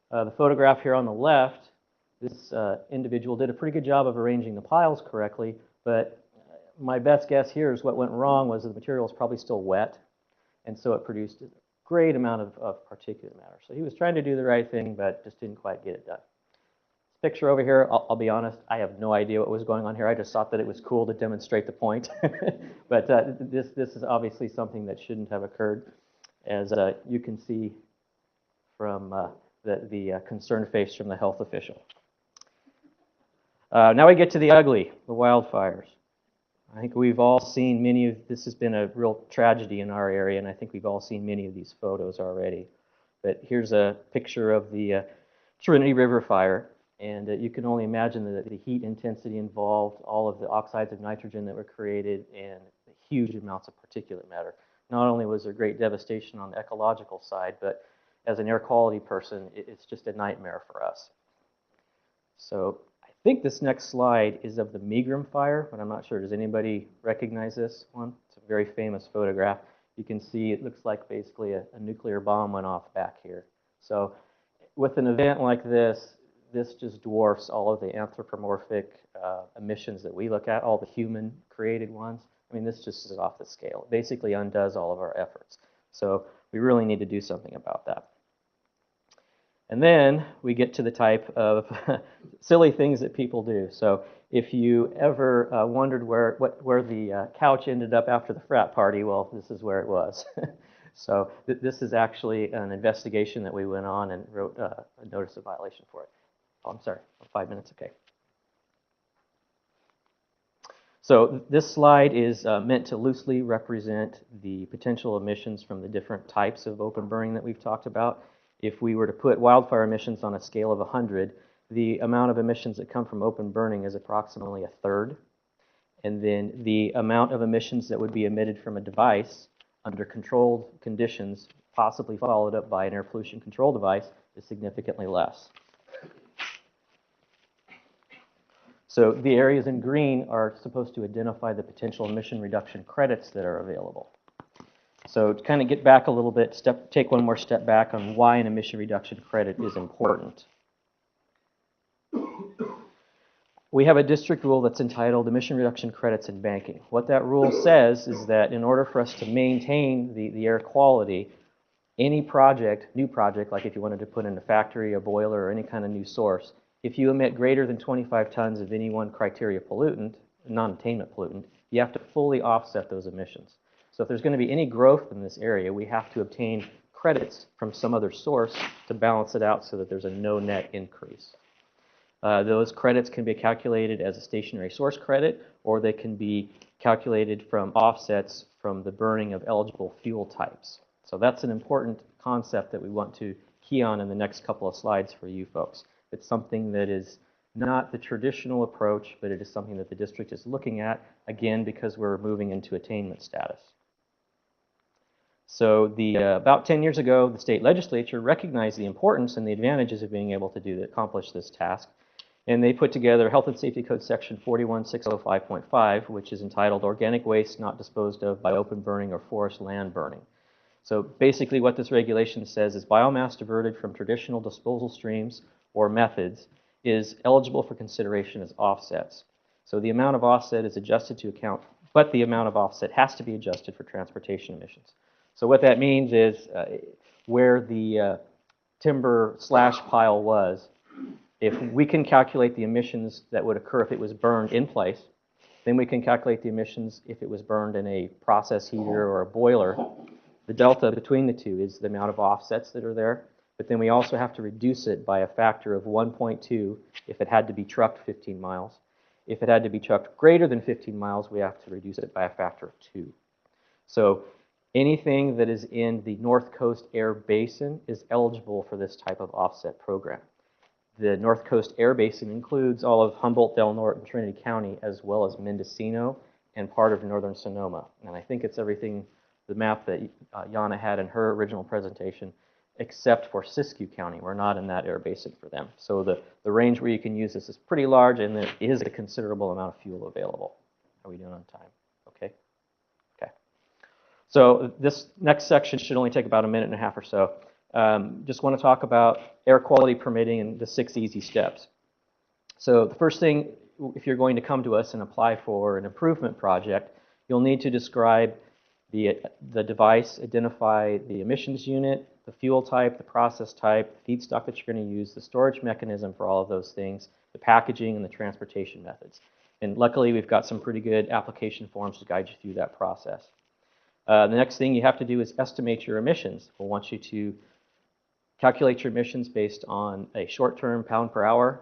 The photograph here on the left, this individual did a pretty good job of arranging the piles correctly, but my best guess here is what went wrong was the material is probably still wet, and so it produced a great amount of particulate matter. So he was trying to do the right thing, but just didn't quite get it done. This picture over here, I'll be honest, I have no idea what was going on here. I just thought that it was cool to demonstrate the point. But this is obviously something that shouldn't have occurred, as you can see from the concerned face from the health official. Now we get to the ugly, the wildfires. I think we've all seen many of, this has been a real tragedy in our area, and I think we've all seen many of these photos already. But here's a picture of the Trinity River fire, and you can only imagine the heat intensity involved, all of the oxides of nitrogen that were created, and huge amounts of particulate matter. Not only was there great devastation on the ecological side, but as an air quality person, it's just a nightmare for us. So I think this next slide is of the Megram fire, but I'm not sure. Does anybody recognize this one? It's a very famous photograph. You can see it looks like basically a nuclear bomb went off back here. So with an event like this, this just dwarfs all of the anthropomorphic emissions that we look at, all the human-created ones. I mean, this just is off the scale. It basically undoes all of our efforts. So we really need to do something about that. And then we get to the type of silly things that people do. So if you ever wondered where the couch ended up after the frat party, well, this is where it was. So this is actually an investigation that we went on and wrote a notice of violation for it. Oh, I'm sorry, 5 minutes, okay. So this slide is meant to loosely represent the potential emissions from the different types of open burning that we've talked about. If we were to put wildfire emissions on a scale of 100, the amount of emissions that come from open burning is approximately 1/3. And then the amount of emissions that would be emitted from a device under controlled conditions, possibly followed up by an air pollution control device, is significantly less. So the areas in green are supposed to identify the potential emission reduction credits that are available. So to kind of get back a little bit, take one more step back on why an emission reduction credit is important. We have a district rule that's entitled Emission Reduction Credits in Banking. What that rule says is that in order for us to maintain the air quality any project, new project, like if you wanted to put in a factory, a boiler, or any kind of new source, if you emit greater than 25 tons of any one criteria pollutant, non-attainment pollutant, you have to fully offset those emissions. So if there's going to be any growth in this area, we have to obtain credits from some other source to balance it out so that there's a no net increase. Those credits can be calculated as a stationary source credit, or they can be calculated from offsets from the burning of eligible fuel types. So that's an important concept that we want to key on in the next couple of slides for you folks. It's something that is not the traditional approach, but it is something that the district is looking at, again, because we're moving into attainment status. So about 10 years ago, the state legislature recognized the importance and the advantages of being able to accomplish this task. And they put together Health and Safety Code Section 41605.5, which is entitled Organic Waste Not Disposed of by Open Burning or Forest Land Burning. So basically what this regulation says is biomass diverted from traditional disposal streams or methods is eligible for consideration as offsets. So the amount of offset is adjusted to account, but the amount of offset has to be adjusted for transportation emissions. So what that means is where the timber slash pile was, if we can calculate the emissions that would occur if it was burned in place, then we can calculate the emissions if it was burned in a process heater or a boiler. The delta between the two is the amount of offsets that are there, but then we also have to reduce it by a factor of 1.2 if it had to be trucked 15 miles. If it had to be trucked greater than 15 miles, we have to reduce it by a factor of 2. So anything that is in the North Coast Air Basin is eligible for this type of offset program. The North Coast Air Basin includes all of Humboldt, Del Norte, and Trinity County, as well as Mendocino and part of northern Sonoma. And I think it's everything, the map that Yana had in her original presentation, except for Siskiyou County. We're not in that air basin for them. So the range where you can use this is pretty large, and there is a considerable amount of fuel available. Are we doing on time? Okay. Okay. So this next section should only take about a minute and a half or so. Just want to talk about air quality permitting and the 6 easy steps. So the first thing, if you're going to come to us and apply for an improvement project, you'll need to describe the device, identify the emissions unit, the fuel type, the process type, the feedstock that you're going to use, the storage mechanism for all of those things, the packaging, and the transportation methods. And luckily, we've got some pretty good application forms to guide you through that process. The next thing you have to do is estimate your emissions. We'll want you to calculate your emissions based on a short-term pound per hour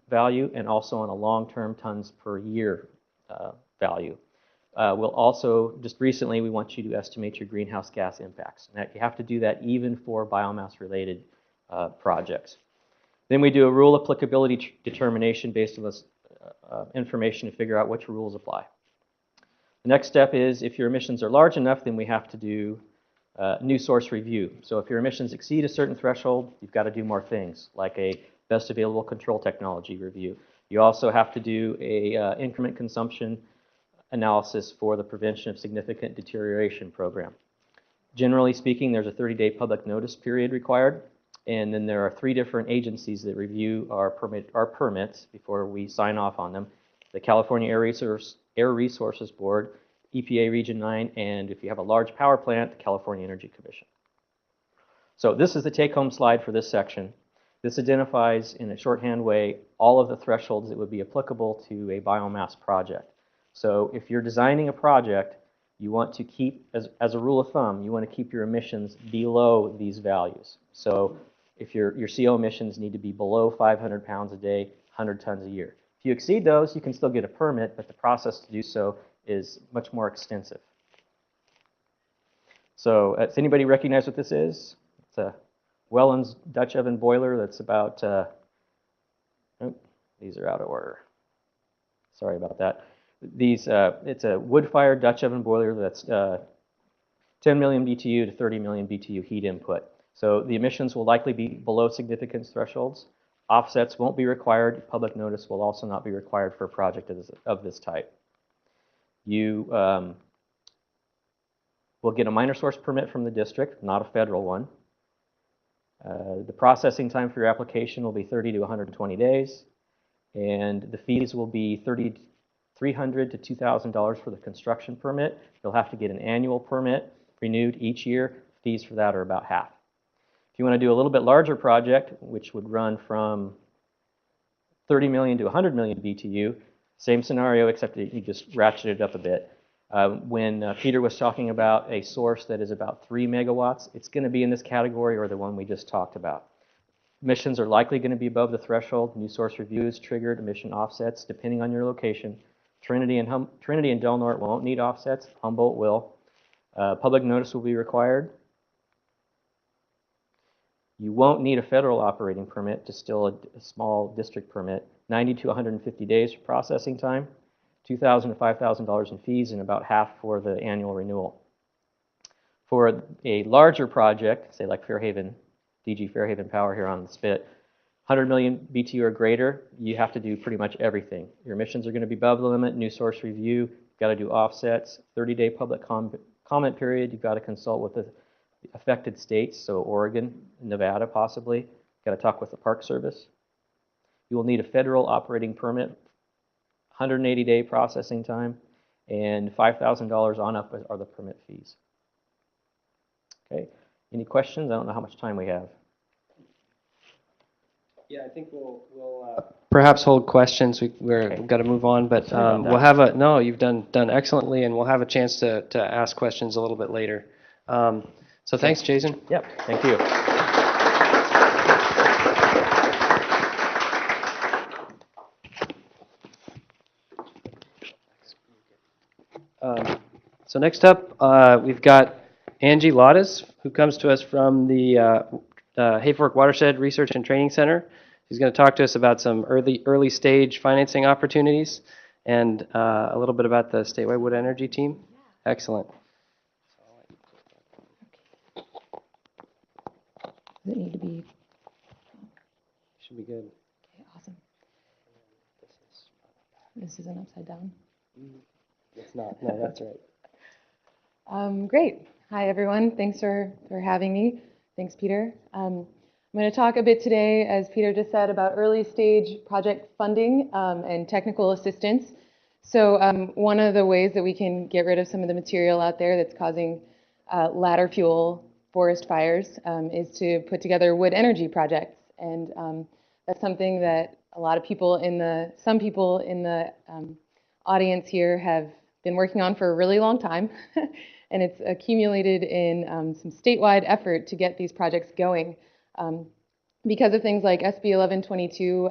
value and also on a long-term tons per year value. We'll also, just recently, we want you to estimate your greenhouse gas impacts. Now, you have to do that even for biomass-related projects. Then we do a rule applicability determination based on this information to figure out which rules apply. The next step is if your emissions are large enough, then we have to do new source review. So if your emissions exceed a certain threshold, you've got to do more things, like a best available control technology review. You also have to do a increment consumption analysis for the prevention of significant deterioration program. Generally speaking, there's a 30-day public notice period required, and then there are 3 different agencies that review our permits before we sign off on them: the California Air Resources Board, EPA Region 9, and if you have a large power plant, the California Energy Commission. So this is the take-home slide for this section. This identifies in a shorthand way all of the thresholds that would be applicable to a biomass project. So if you're designing a project, you want to keep, as a rule of thumb, you want to keep your emissions below these values. So if your CO emissions need to be below 500 pounds a day, 100 tons a year. If you exceed those, you can still get a permit, but the process to do so is much more extensive. So does anybody recognize what this is? It's a Welland's Dutch oven boiler that's about, oh, these are out of order. Sorry about that. It's a wood-fired Dutch oven boiler that's 10 million BTU to 30 million BTU heat input. So the emissions will likely be below significance thresholds. Offsets won't be required. Public notice will also not be required for a project of this type. You will get a minor source permit from the district, not a federal one. The processing time for your application will be 30 to 120 days, and the fees will be $300 to $2,000 for the construction permit. You'll have to get an annual permit renewed each year. Fees for that are about half. If you want to do a little bit larger project, which would run from 30 million to 100 million BTU, same scenario, except that you just ratchet it up a bit. When Peter was talking about a source that is about 3 megawatts, it's going to be in this category or the one we just talked about. Emissions are likely going to be above the threshold. New source reviews triggered emission offsets depending on your location. Trinity and Del Norte won't need offsets. Humboldt will. Public notice will be required. You won't need a federal operating permit, just still a small district permit. 90 to 150 days for processing time. $2,000 to $5,000 in fees, and about half for the annual renewal. For a larger project, say like Fairhaven, DG Fairhaven Power here on the spit, 100 million BTU or greater, you have to do pretty much everything. Your emissions are going to be above the limit, new source review, you've got to do offsets, 30-day public comment period, you've got to consult with the affected states, so Oregon, Nevada possibly, you've got to talk with the Park Service. You will need a federal operating permit, 180-day processing time, and $5,000 on up are the permit fees. Okay, any questions? I don't know how much time we have. Yeah, I think we'll perhaps hold questions. We've got to move on, but we'll have a, no, you've done excellently, and we'll have a chance to ask questions a little bit later. So thanks, Jason. Yep, thank you. So next up, we've got Angie Laudes, who comes to us from the Hayfork Watershed Research and Training Center. She's going to talk to us about some early stage financing opportunities and a little bit about the statewide wood energy team. Excellent. Does it need to be? Should be good. Okay, awesome. This isn't upside down. It's not. No, that's right. Great. Hi, everyone. Thanks for having me. Thanks, Peter. I'm going to talk a bit today, as Peter just said, about early stage project funding and technical assistance. So one of the ways that we can get rid of some of the material out there that's causing ladder fuel forest fires is to put together wood energy projects. And that's something that a lot of people some people in the audience here have been working on for a really long time. And it's accumulated in some statewide effort to get these projects going. Because of things like SB 1122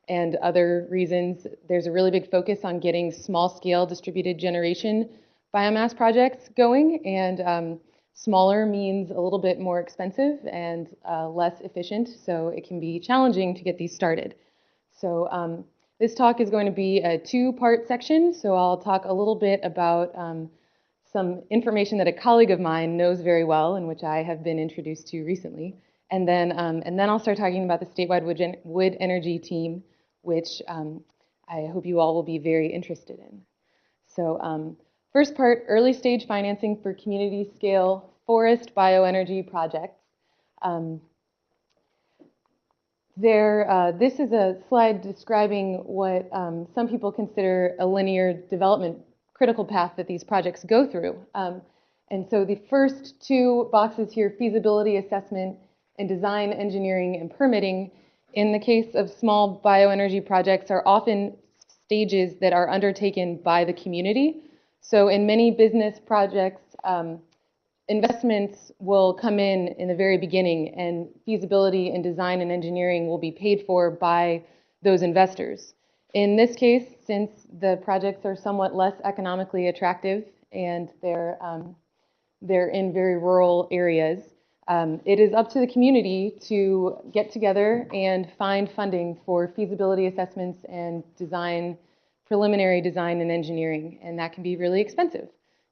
and other reasons, there's a really big focus on getting small-scale distributed generation biomass projects going. And smaller means a little bit more expensive and less efficient, so it can be challenging to get these started. So this talk is going to be a two-part section. So I'll talk a little bit about some information that a colleague of mine knows very well and which I have been introduced to recently. And then I'll start talking about the statewide wood energy team, which I hope you all will be very interested in. So first part, early stage financing for community scale forest bioenergy projects. This is a slide describing what some people consider a linear development critical path that these projects go through. And so the first two boxes here, feasibility assessment and design, engineering, and permitting, in the case of small bioenergy projects, are often stages that are undertaken by the community. So in many business projects, investments will come in the very beginning, and feasibility and design and engineering will be paid for by those investors. In this case, since the projects are somewhat less economically attractive and they're in very rural areas, it is up to the community to get together and find funding for feasibility assessments and preliminary design and engineering, and that can be really expensive.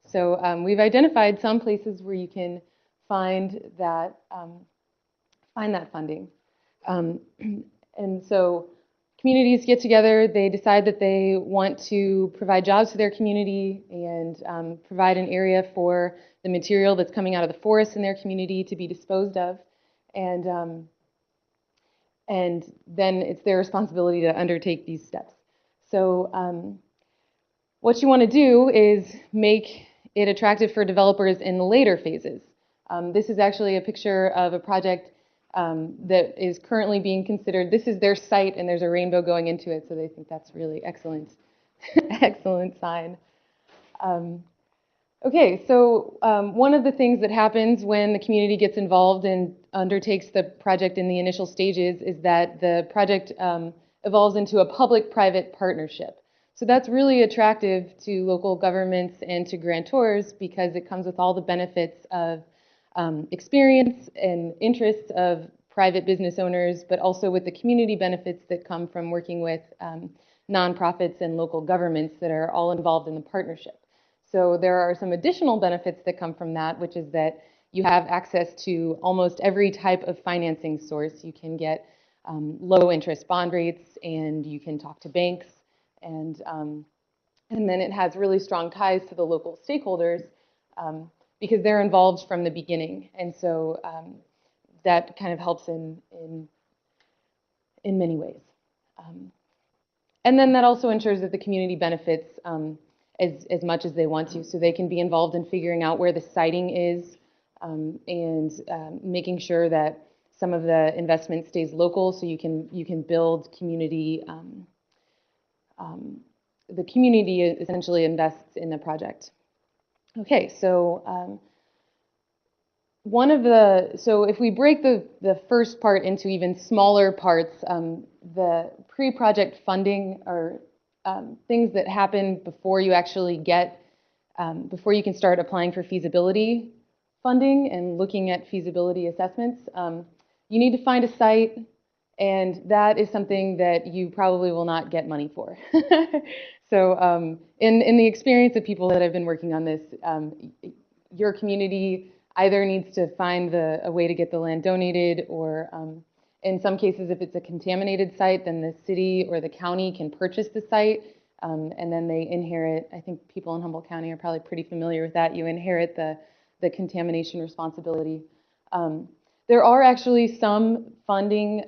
So we've identified some places where you can find that funding. And so communities get together, they decide that they want to provide jobs to their community and provide an area for the material that's coming out of the forest in their community to be disposed of. And then it's their responsibility to undertake these steps. So what you want to do is make it attractive for developers in the later phases. This is actually a picture of a project that is currently being considered. This is their site, and there's a rainbow going into it, so they think that's really excellent, excellent sign. Okay, so one of the things that happens when the community gets involved and undertakes the project in the initial stages is that the project evolves into a public-private partnership. So that's really attractive to local governments and to grantors because it comes with all the benefits of experience and interests of private business owners, but also with the community benefits that come from working with nonprofits and local governments that are all involved in the partnership. So there are some additional benefits that come from that, which is that you have access to almost every type of financing source. You can get low interest bond rates, and you can talk to banks, and then it has really strong ties to the local stakeholders because they're involved from the beginning, and so that kind of helps in many ways. And then that also ensures that the community benefits as much as they want to, so they can be involved in figuring out where the siting is and making sure that some of the investment stays local, so you can build community. The community essentially invests in the project. Okay, so so if we break the first part into even smaller parts, the pre-project funding are things that happen before you actually get, before you can start applying for feasibility funding and looking at feasibility assessments. You need to find a site, and that is something that you probably will not get money for. So in the experience of people that have been working on this, your community either needs to find a way to get the land donated, or in some cases, if it's a contaminated site, then the city or the county can purchase the site, and then they inherit, I think people in Humboldt County are probably pretty familiar with that, you inherit the contamination responsibility. There are actually some funding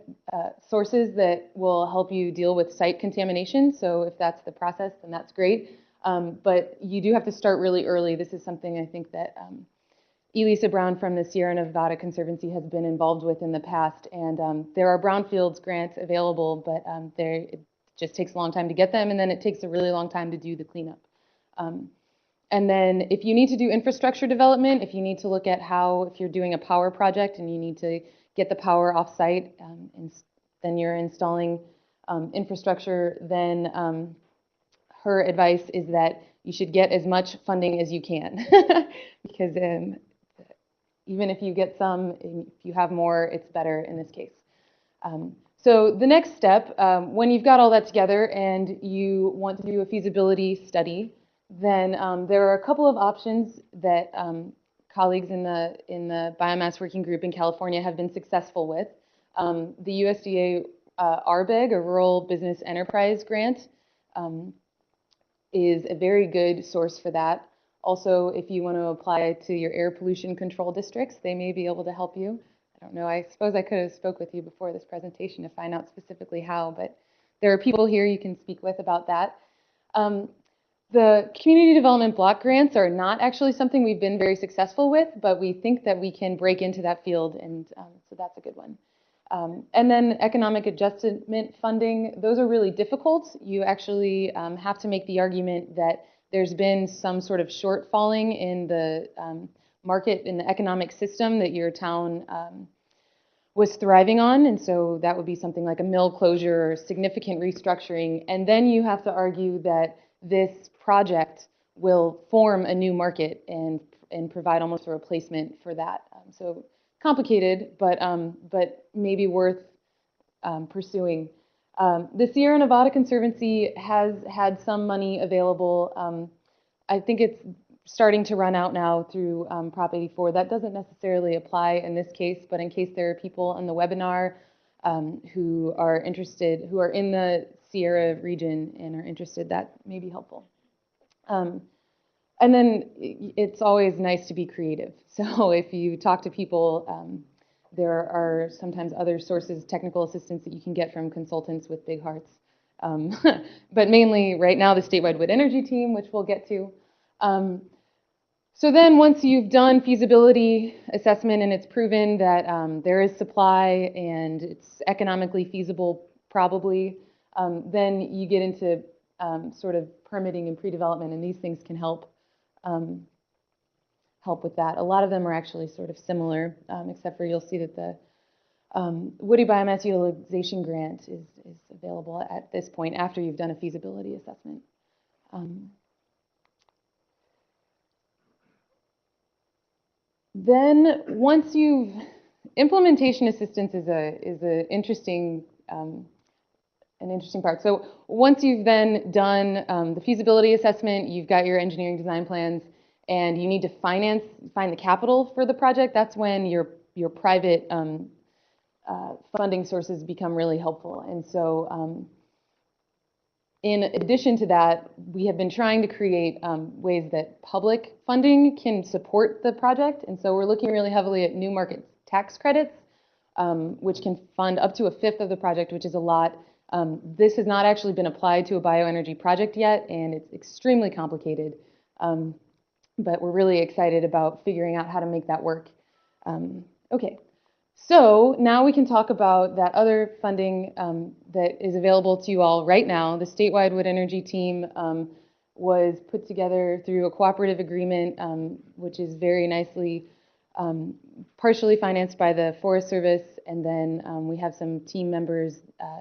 sources that will help you deal with site contamination, so if that's the process, then that's great. But you do have to start really early. This is something I think that Elisa Brown from the Sierra Nevada Conservancy has been involved with in the past, and there are brownfields grants available, but it just takes a long time to get them, and then it takes a really long time to do the cleanup. And then if you need to do infrastructure development, if you need to look at if you're doing a power project and you need to get the power off-site, and then you're installing infrastructure, then her advice is that you should get as much funding as you can because even if you get some, if you have more, it's better in this case. So the next step, when you've got all that together and you want to do a feasibility study, then there are a couple of options that colleagues in the Biomass Working Group in California have been successful with. The USDA RBEG, a Rural Business Enterprise Grant, is a very good source for that. Also, if you want to apply to your air pollution control districts, they may be able to help you. I don't know, I suppose I could have spoke with you before this presentation to find out specifically how, but there are people here you can speak with about that. The community development block grants are not actually something we've been very successful with, but we think that we can break into that field, and so that's a good one. And then economic adjustment funding, those are really difficult. You actually have to make the argument that there's been some sort of shortfalling in the market, in the economic system that your town was thriving on, and so that would be something like a mill closure or significant restructuring, and then you have to argue that this project will form a new market and provide almost a replacement for that. So complicated, but maybe worth pursuing. The Sierra Nevada Conservancy has had some money available. I think it's starting to run out now through Prop 84. That doesn't necessarily apply in this case, but in case there are people on the webinar who are interested, who are in the Sierra region and are interested, that may be helpful. And then it's always nice to be creative. So if you talk to people, there are sometimes other sources, technical assistance that you can get from consultants with big hearts. But mainly right now, the statewide wood energy team, which we'll get to. So then once you've done feasibility assessment and it's proven that there is supply and it's economically feasible, probably, then you get into sort of permitting and pre-development, and these things can help with that. A lot of them are actually sort of similar, except for you'll see that the Woody Biomass Utilization Grant is available at this point after you've done a feasibility assessment. Then once you've, implementation assistance is an interesting part. So once you've then done the feasibility assessment, you've got your engineering design plans, and you need to find the capital for the project, that's when your private funding sources become really helpful. And so in addition to that, we have been trying to create ways that public funding can support the project. And so we're looking really heavily at new market tax credits, which can fund up to a fifth of the project, which is a lot. This has not actually been applied to a bioenergy project yet, and it's extremely complicated. But we're really excited about figuring out how to make that work. Okay, so now we can talk about that other funding that is available to you all right now. The statewide wood energy team was put together through a cooperative agreement, which is very nicely partially financed by the Forest Service, and then we have some team members,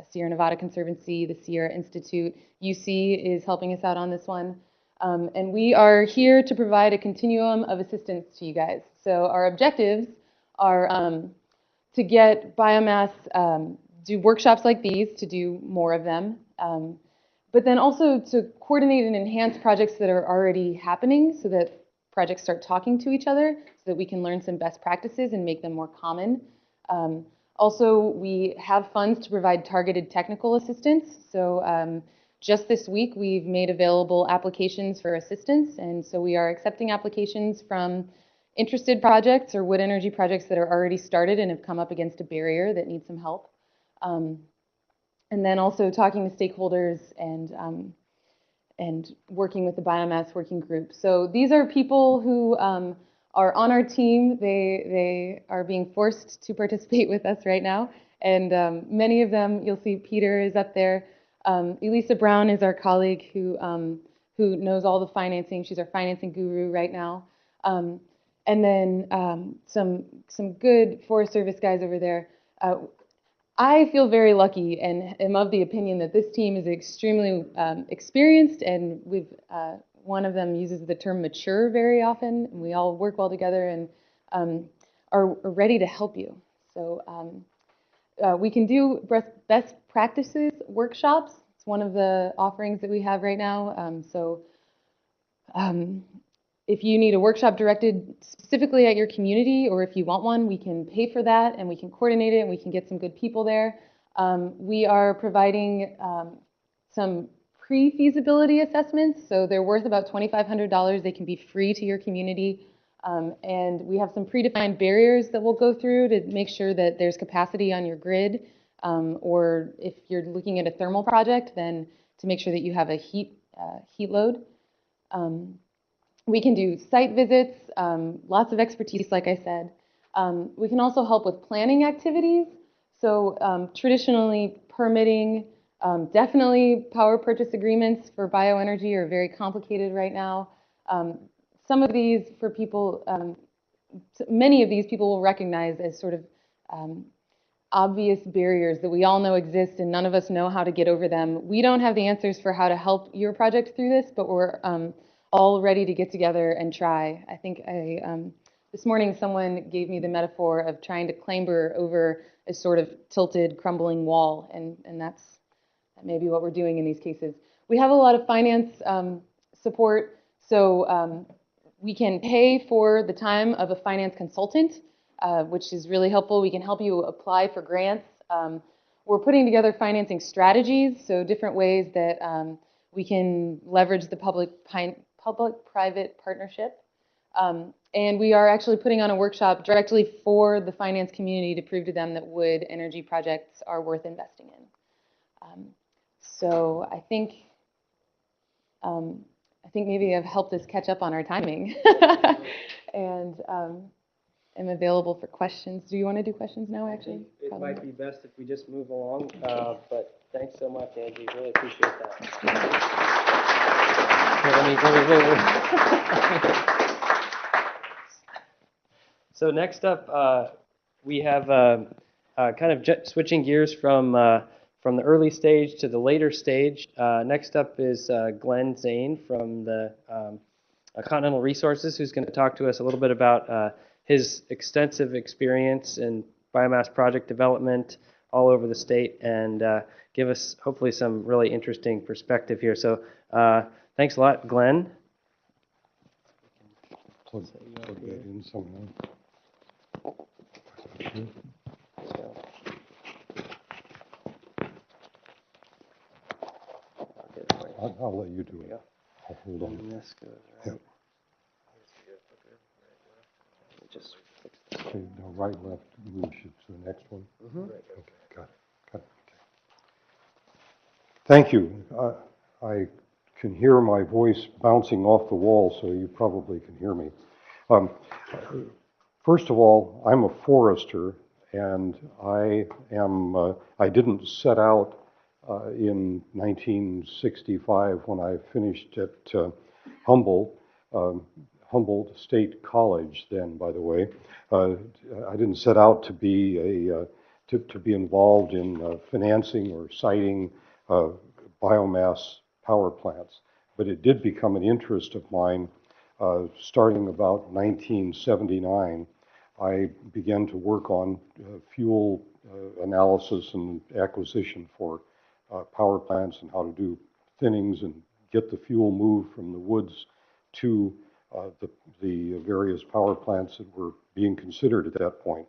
Sierra Nevada Conservancy, the Sierra Institute, UC is helping us out on this one. And we are here to provide a continuum of assistance to you guys. So our objectives are to get biomass, do workshops like these, to do more of them, but then also to coordinate and enhance projects that are already happening so that projects start talking to each other so that we can learn some best practices and make them more common. Also, we have funds to provide targeted technical assistance. So just this week, we've made available applications for assistance, and so we are accepting applications from interested projects or wood energy projects that are already started and have come up against a barrier that need some help. And then also talking to stakeholders and working with the biomass working group. So these are people who are on our team. They are being forced to participate with us right now, and many of them, you'll see Peter is up there. Elisa Brown is our colleague who knows all the financing. She's our financing guru right now. And then some good Forest Service guys over there. I feel very lucky and am of the opinion that this team is extremely experienced, and one of them uses the term mature very often, and we all work well together and are ready to help you. So we can do best practices workshops. It's one of the offerings that we have right now. If you need a workshop directed specifically at your community, or if you want one, we can pay for that and we can coordinate it and we can get some good people there. We are providing some pre-feasibility assessments, so they're worth about $2,500. They can be free to your community. And we have some predefined barriers that we'll go through to make sure that there's capacity on your grid, or if you're looking at a thermal project, then to make sure that you have a heat load. We can do site visits, lots of expertise, like I said. We can also help with planning activities. So traditionally, permitting, definitely power purchase agreements for bioenergy are very complicated right now. Some of these for people, many of these people will recognize as sort of obvious barriers that we all know exist and none of us know how to get over them. We don't have the answers for how to help your project through this, but we're all ready to get together and try. I think this morning someone gave me the metaphor of trying to clamber over a sort of tilted, crumbling wall, and that may be what we're doing in these cases. We have a lot of finance support, so we can pay for the time of a finance consultant, which is really helpful. We can help you apply for grants. We're putting together financing strategies, so different ways that we can leverage the public-private partnership. And we are actually putting on a workshop directly for the finance community to prove to them that wood energy projects are worth investing in. So I think I think maybe have helped us catch up on our timing. And am available for questions. Do you want to do questions now, actually? It Probably. might be best if we just move along, but thanks so much, Angie. Really appreciate that. Here, wait. So next up, we have kind of switching gears from the early stage to the later stage. Next up is Glenn Zane from the Continental Resources, who's going to talk to us a little bit about his extensive experience in biomass project development all over the state and give us hopefully some really interesting perspective here. So thanks a lot, Glenn. Plug that in somehow. I'll let you do it. I'll hold on. And this goes Yeah. right. Just fix this. Okay, now right, left, move to the next one. Mm-hmm. Okay, got it. Okay. Thank you. I can hear my voice bouncing off the wall, so you probably can hear me. First of all, I'm a forester, and I didn't set out in 1965 when I finished at Humboldt State College. Then, by the way, I didn't set out to be to be involved in financing or siting biomass power plants, but it did become an interest of mine. Starting about 1979, I began to work on fuel analysis and acquisition for power plants and how to do thinnings and get the fuel moved from the woods to the various power plants that were being considered at that point.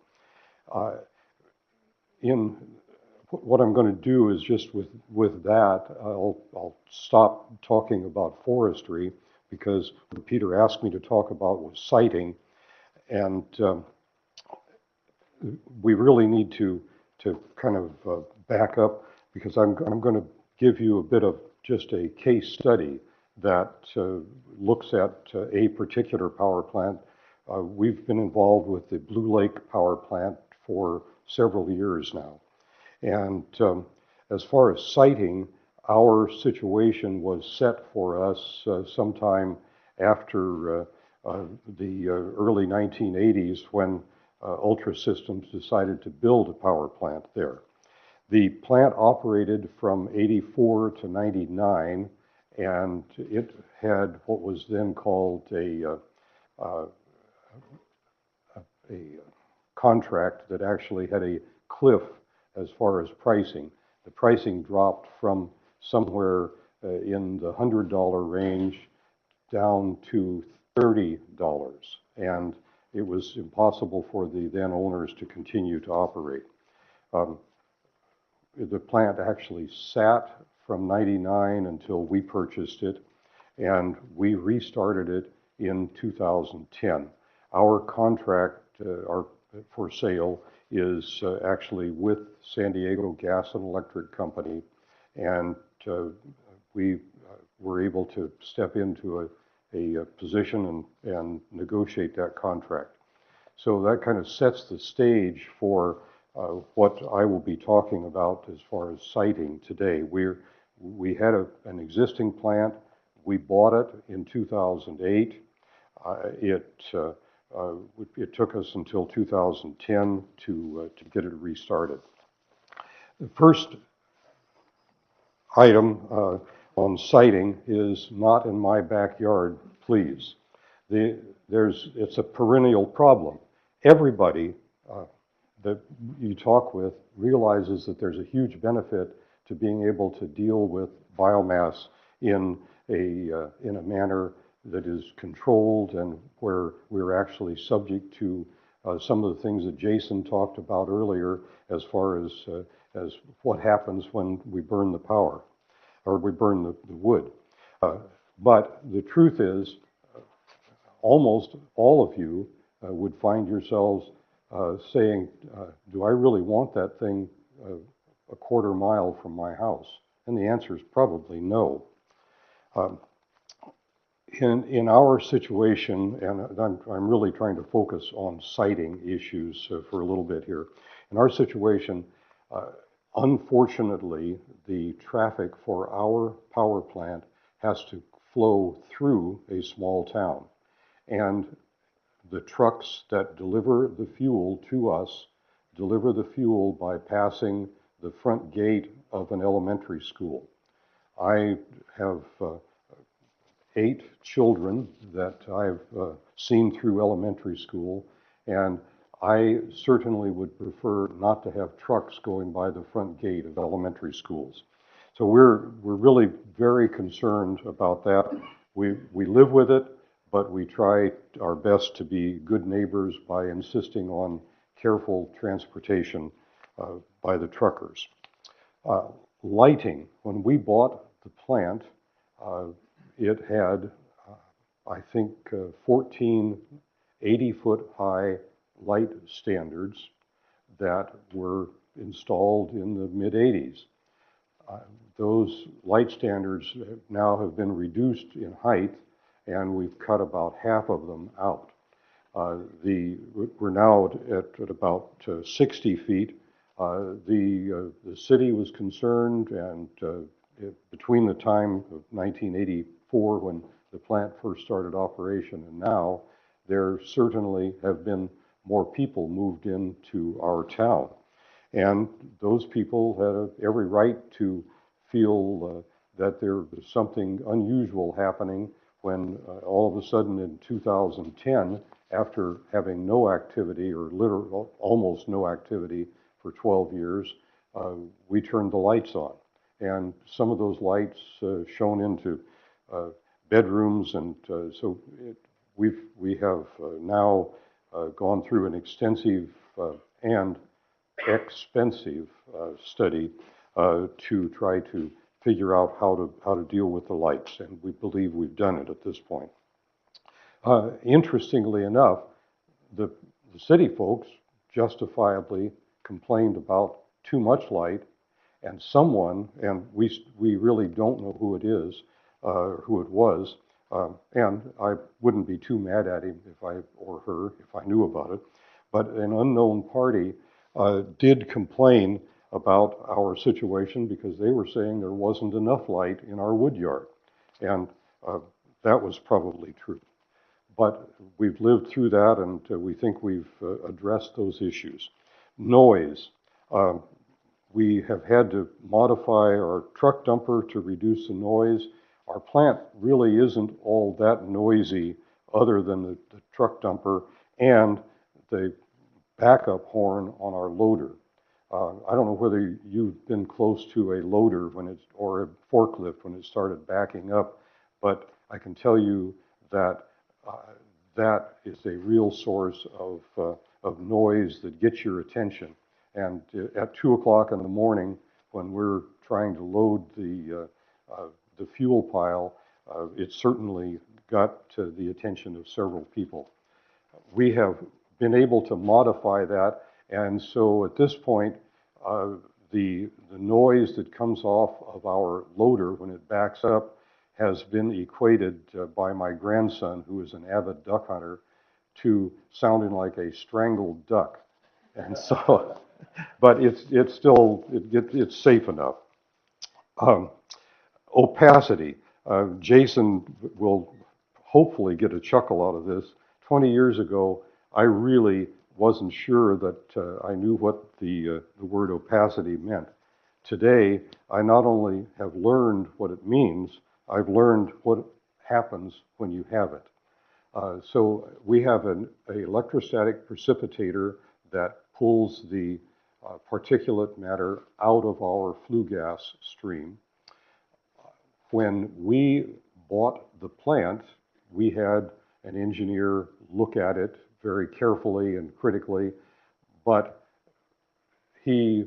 What I'm going to do is just with that, I'll stop talking about forestry because what Peter asked me to talk about was siting, and we really need to kind of back up because I'm going to give you a bit of just a case study that looks at a particular power plant. We've been involved with the Blue Lake power plant for several years now. And as far as siting, our situation was set for us sometime after the early 1980s when Ultra Systems decided to build a power plant there. The plant operated from 84 to 99, and it had what was then called a contract that actually had a cliff as far as pricing. The pricing dropped from somewhere in the $100 range down to $30, and it was impossible for the then owners to continue to operate. The plant actually sat from 99 until we purchased it, and we restarted it in 2010. Our contract for sale is actually with San Diego Gas and Electric Company, and we were able to step into a position and negotiate that contract. So that kind of sets the stage for what I will be talking about as far as siting today. We had an existing plant. We bought it in 2008. It took us until 2010 to get it restarted. The first item on siting is not in my backyard, please. It's a perennial problem. Everybody that you talk with realizes that there's a huge benefit to being able to deal with biomass in a manner that is controlled and where we're actually subject to some of the things that Jason talked about earlier as far as what happens when we burn the power or we burn the wood. But the truth is, almost all of you would find yourselves saying, do I really want that thing a quarter mile from my house? And the answer is probably no. In our situation, and I'm really trying to focus on siting issues for a little bit here. In our situation, unfortunately, the traffic for our power plant has to flow through a small town. And the trucks that deliver the fuel to us deliver the fuel by passing the front gate of an elementary school. I have 8 children that I've seen through elementary school, and I certainly would prefer not to have trucks going by the front gate of elementary schools. So we're really very concerned about that. We live with it, but we try our best to be good neighbors by insisting on careful transportation by the truckers. Lighting. When we bought the plant, it had, I think, 14 80-foot high light standards that were installed in the mid-80s. Those light standards now have been reduced in height, and we've cut about half of them out. We're now at about 60 feet. The city was concerned, and between the time of 1984, when the plant first started operation, and now, there certainly have been more people moved into our town. And those people had every right to feel that there was something unusual happening when all of a sudden in 2010, after having no activity, or literally almost no activity for 12 years, we turned the lights on. And some of those lights shone into bedrooms, and so we have now gone through an extensive and expensive study to try to figure out how to deal with the lights, and we believe we've done it at this point. Interestingly enough, the city folks justifiably complained about too much light, and someone, and we really don't know who it is, who it was, and I wouldn't be too mad at him or her if I knew about it, but an unknown party did complain about our situation because they were saying there wasn't enough light in our wood yard, and that was probably true. But we've lived through that, and we think we've addressed those issues. Noise. We have had to modify our truck dumper to reduce the noise. Our plant really isn't all that noisy other than the truck dumper and the backup horn on our loader. I don't know whether you've been close to a loader or a forklift when it started backing up, but I can tell you that that is a real source of noise that gets your attention. And at 2 o'clock in the morning, when we're trying to load the fuel pile, it certainly got to the attention of several people. We have been able to modify that, and so at this point, the noise that comes off of our loader when it backs up has been equated by my grandson, who is an avid duck hunter, to sounding like a strangled duck. And so, but it's still safe enough. Opacity. Jason will hopefully get a chuckle out of this. 20 years ago, I really wasn't sure that I knew what the word opacity meant. Today, I not only have learned what it means, I've learned what happens when you have it. So we have an electrostatic precipitator that pulls the particulate matter out of our flue gas stream. When we bought the plant, we had an engineer look at it very carefully and critically, but he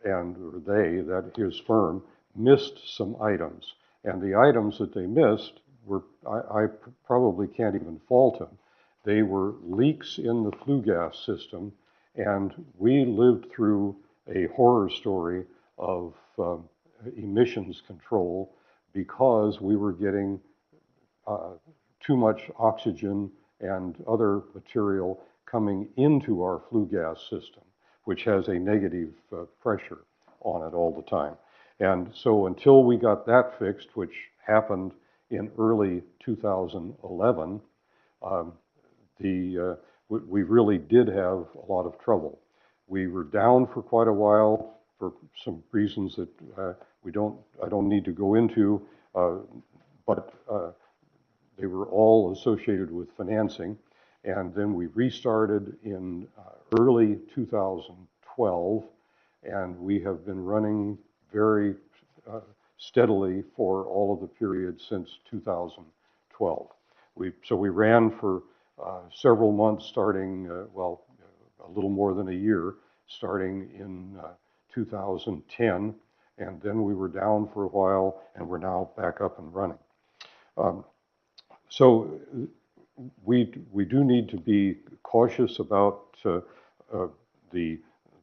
or they, that his firm, missed some items. And the items that they missed were, I probably can't even fault them. They were leaks in the flue gas system, and we lived through a horror story of emissions control because we were getting too much oxygen and other material coming into our flue gas system, which has a negative pressure on it all the time. And so until we got that fixed, which happened in early 2011, we really did have a lot of trouble. We were down for quite a while for some reasons that I don't need to go into, but they were all associated with financing. And then we restarted in early 2012, and we have been running very steadily for all of the period since 2012. So we ran for several months starting, well, a little more than a year, starting in 2010, and then we were down for a while, and we're now back up and running. So we do need to be cautious about the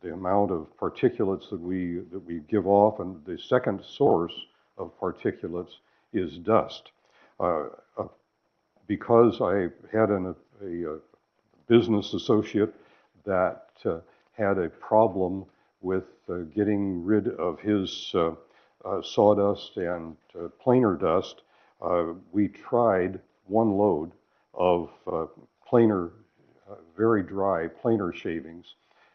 amount of particulates that we give off, and the second source of particulates is dust. Because I had a business associate that had a problem with getting rid of his sawdust and planer dust, we tried one load of planer, very dry planer shavings,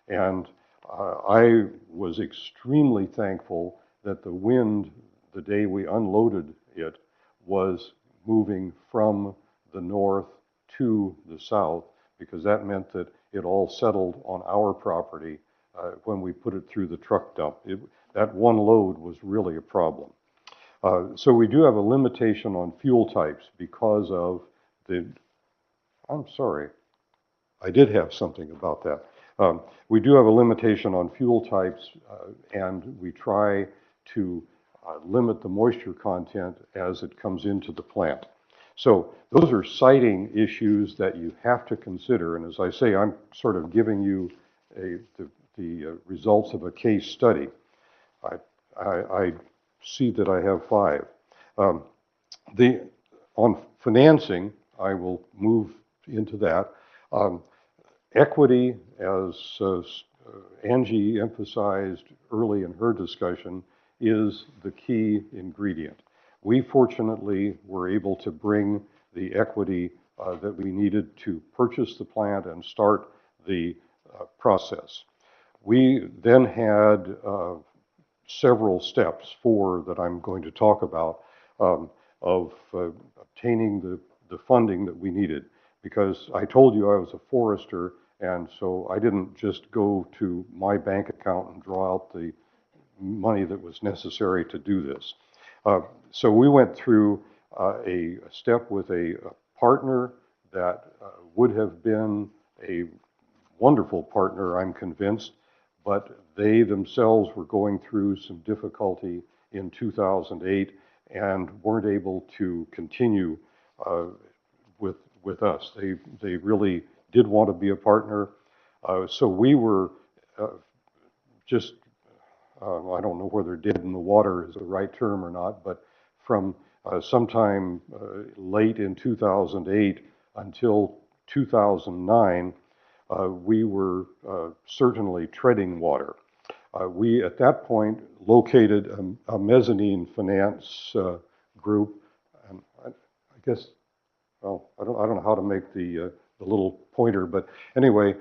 and I was extremely thankful that the wind, the day we unloaded it, was moving from the north to the south, because that meant that it all settled on our property when we put it through the truck dump. That one load was really a problem. So we do have a limitation on fuel types because of I'm sorry, I did have something about that. We do have a limitation on fuel types, and we try to limit the moisture content as it comes into the plant. So those are siting issues that you have to consider. And as I say, I'm sort of giving you the results of a case study. I see that I have 5. On financing, I will move into that. Equity, as Angie emphasized early in her discussion, is the key ingredient. We fortunately were able to bring the equity that we needed to purchase the plant and start the process. We then had several steps, 4 that I'm going to talk about, of obtaining the funding that we needed. Because I told you I was a forester, and so I didn't just go to my bank account and draw out the money that was necessary to do this. So we went through a step with a partner that would have been a wonderful partner, I'm convinced, but they themselves were going through some difficulty in 2008 and weren't able to continue with us. They really did want to be a partner. So we were just, I don't know whether dead in the water is the right term or not, but from sometime late in 2008 until 2009, we were certainly treading water. We, at that point, located a mezzanine finance group, and I guess, well, I don't know how to make the little pointer, but anyway.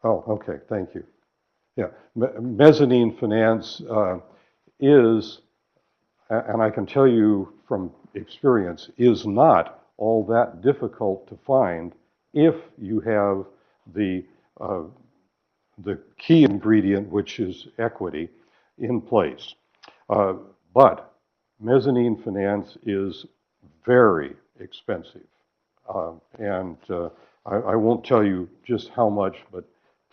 Oh, okay, thank you. Yeah, mezzanine finance is, and I can tell you from experience, is not all that difficult to find if you have the key ingredient, which is equity, in place. But mezzanine finance is very expensive. And I won't tell you just how much, but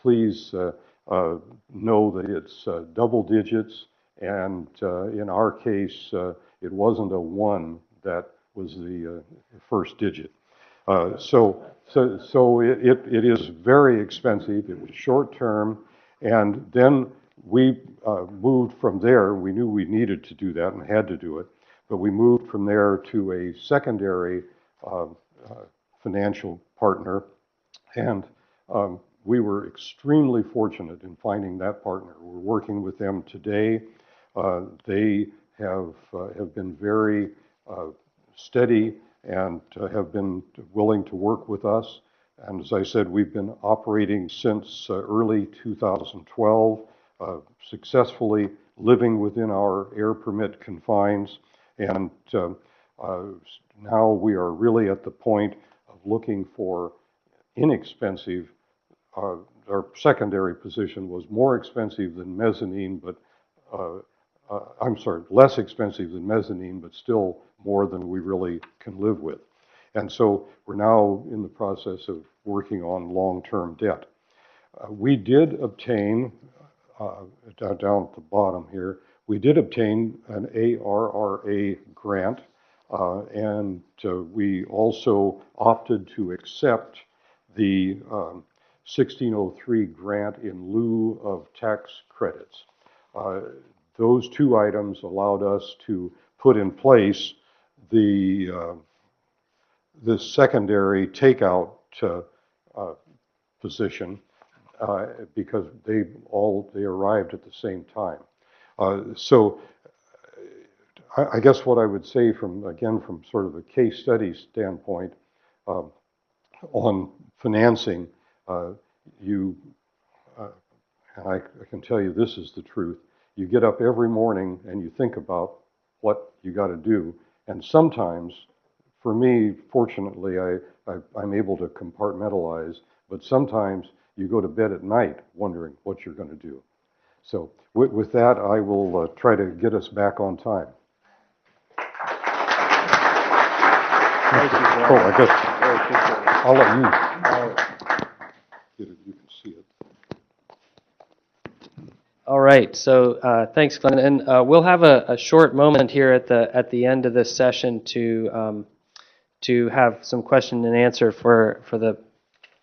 please know that it's double digits. And in our case, it wasn't a 1 that was the first digit. So it is very expensive. It was short term. And then we moved from there. We knew we needed to do that and had to do it. But we moved from there to a secondary financial partner, and we were extremely fortunate in finding that partner. We're working with them today. They have been very steady and have been willing to work with us. And as I said, we've been operating since early 2012, successfully living within our air permit confines. And now we are really at the point of looking for inexpensive. Our secondary position was more expensive than mezzanine, but I'm sorry, less expensive than mezzanine, but still more than we really can live with. And so we're now in the process of working on long-term debt. We did obtain, down at the bottom here, we did obtain an ARRA grant, and we also opted to accept the 1603 grant in lieu of tax credits. Those two items allowed us to put in place the secondary takeout position because they arrived at the same time. So I guess what I would say from sort of a case study standpoint on financing, and I can tell you this is the truth. You get up every morning and you think about what you got to do, and sometimes, for me, fortunately, I'm able to compartmentalize, but sometimes you go to bed at night wondering what you're going to do. So with that, I will try to get us back on time. Thank you, John. Oh, I guess Really appreciate it. I'll let you get it. You can see it. All right, so thanks, Glenn. And we'll have a short moment here at the end of this session to have some question and answer for the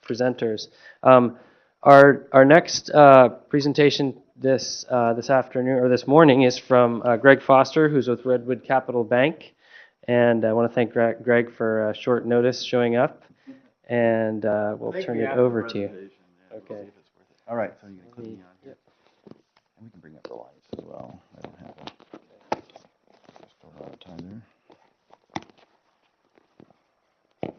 presenters. Our next presentation this afternoon or this morning is from Greg Foster, who's with Redwood Capital Bank, and I want to thank Greg for short notice showing up, and we'll turn it over to you. Okay. All right, so you're going to click me on here. And we can bring up the lights as well. I don't have them. Just a lot of time there.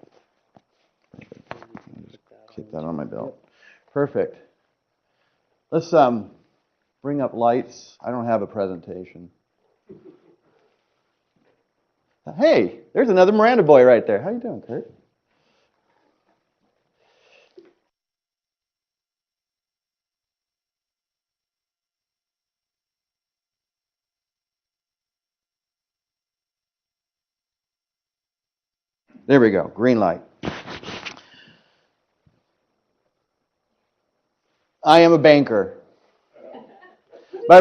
Just keep that on my belt. Perfect. Let's bring up lights. I don't have a presentation. Hey, there's another Miranda boy right there. How you doing, Kurt? There we go, green light. I am a banker. I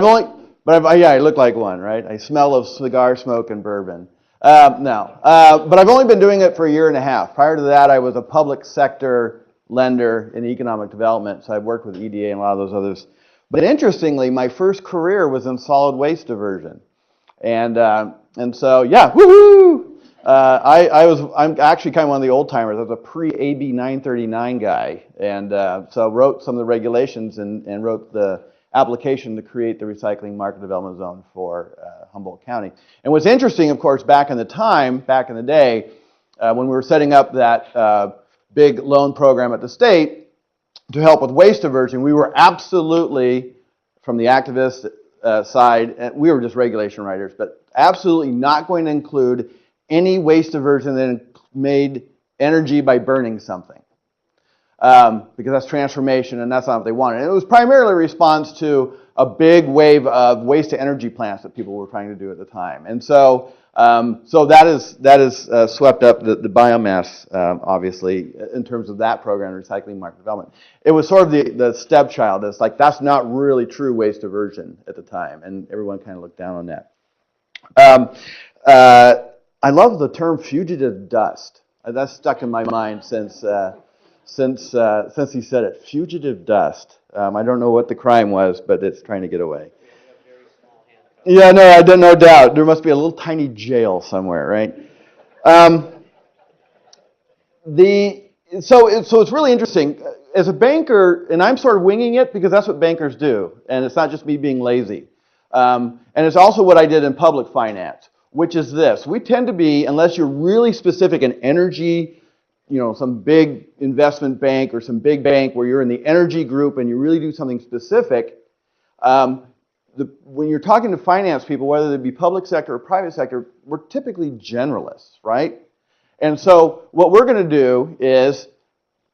look like one, right? I smell of cigar smoke and bourbon. But I've only been doing it for a year and a half. Prior to that, I was a public sector lender in economic development, so I've worked with EDA and a lot of those others. But interestingly, my first career was in solid waste diversion. And so, yeah, woohoo! I'm actually kind of one of the old timers. I was a pre-AB 939 guy, and so wrote some of the regulations and wrote the application to create the recycling market development zone for Humboldt County. And what's interesting, of course, back in the day, when we were setting up that big loan program at the state to help with waste diversion, we were absolutely, from the activist side, we were just regulation writers, but absolutely not going to include any waste diversion that made energy by burning something. Because that's transformation and that's not what they wanted. And it was primarily a response to a big wave of waste to energy plants that people were trying to do at the time. And so that is swept up the biomass, obviously, in terms of that program, recycling market development. It was sort of the stepchild. It's like, that's not really true waste diversion at the time. And everyone kind of looked down on that. I love the term fugitive dust. That's stuck in my mind since he said it. Fugitive dust. I don't know what the crime was, but it's trying to get away. Yeah, no, I don't, no doubt. There must be a little tiny jail somewhere, right? Um, so it's really interesting. As a banker, and I'm sort of winging it because that's what bankers do, and it's not just me being lazy. And it's also what I did in public finance, which is this. We tend to be, unless you're really specific in energy, some big investment bank or some big bank where you're in the energy group and you really do something specific, when you're talking to finance people, whether they be public sector or private sector, we're typically generalists, right? And so what we're going to do is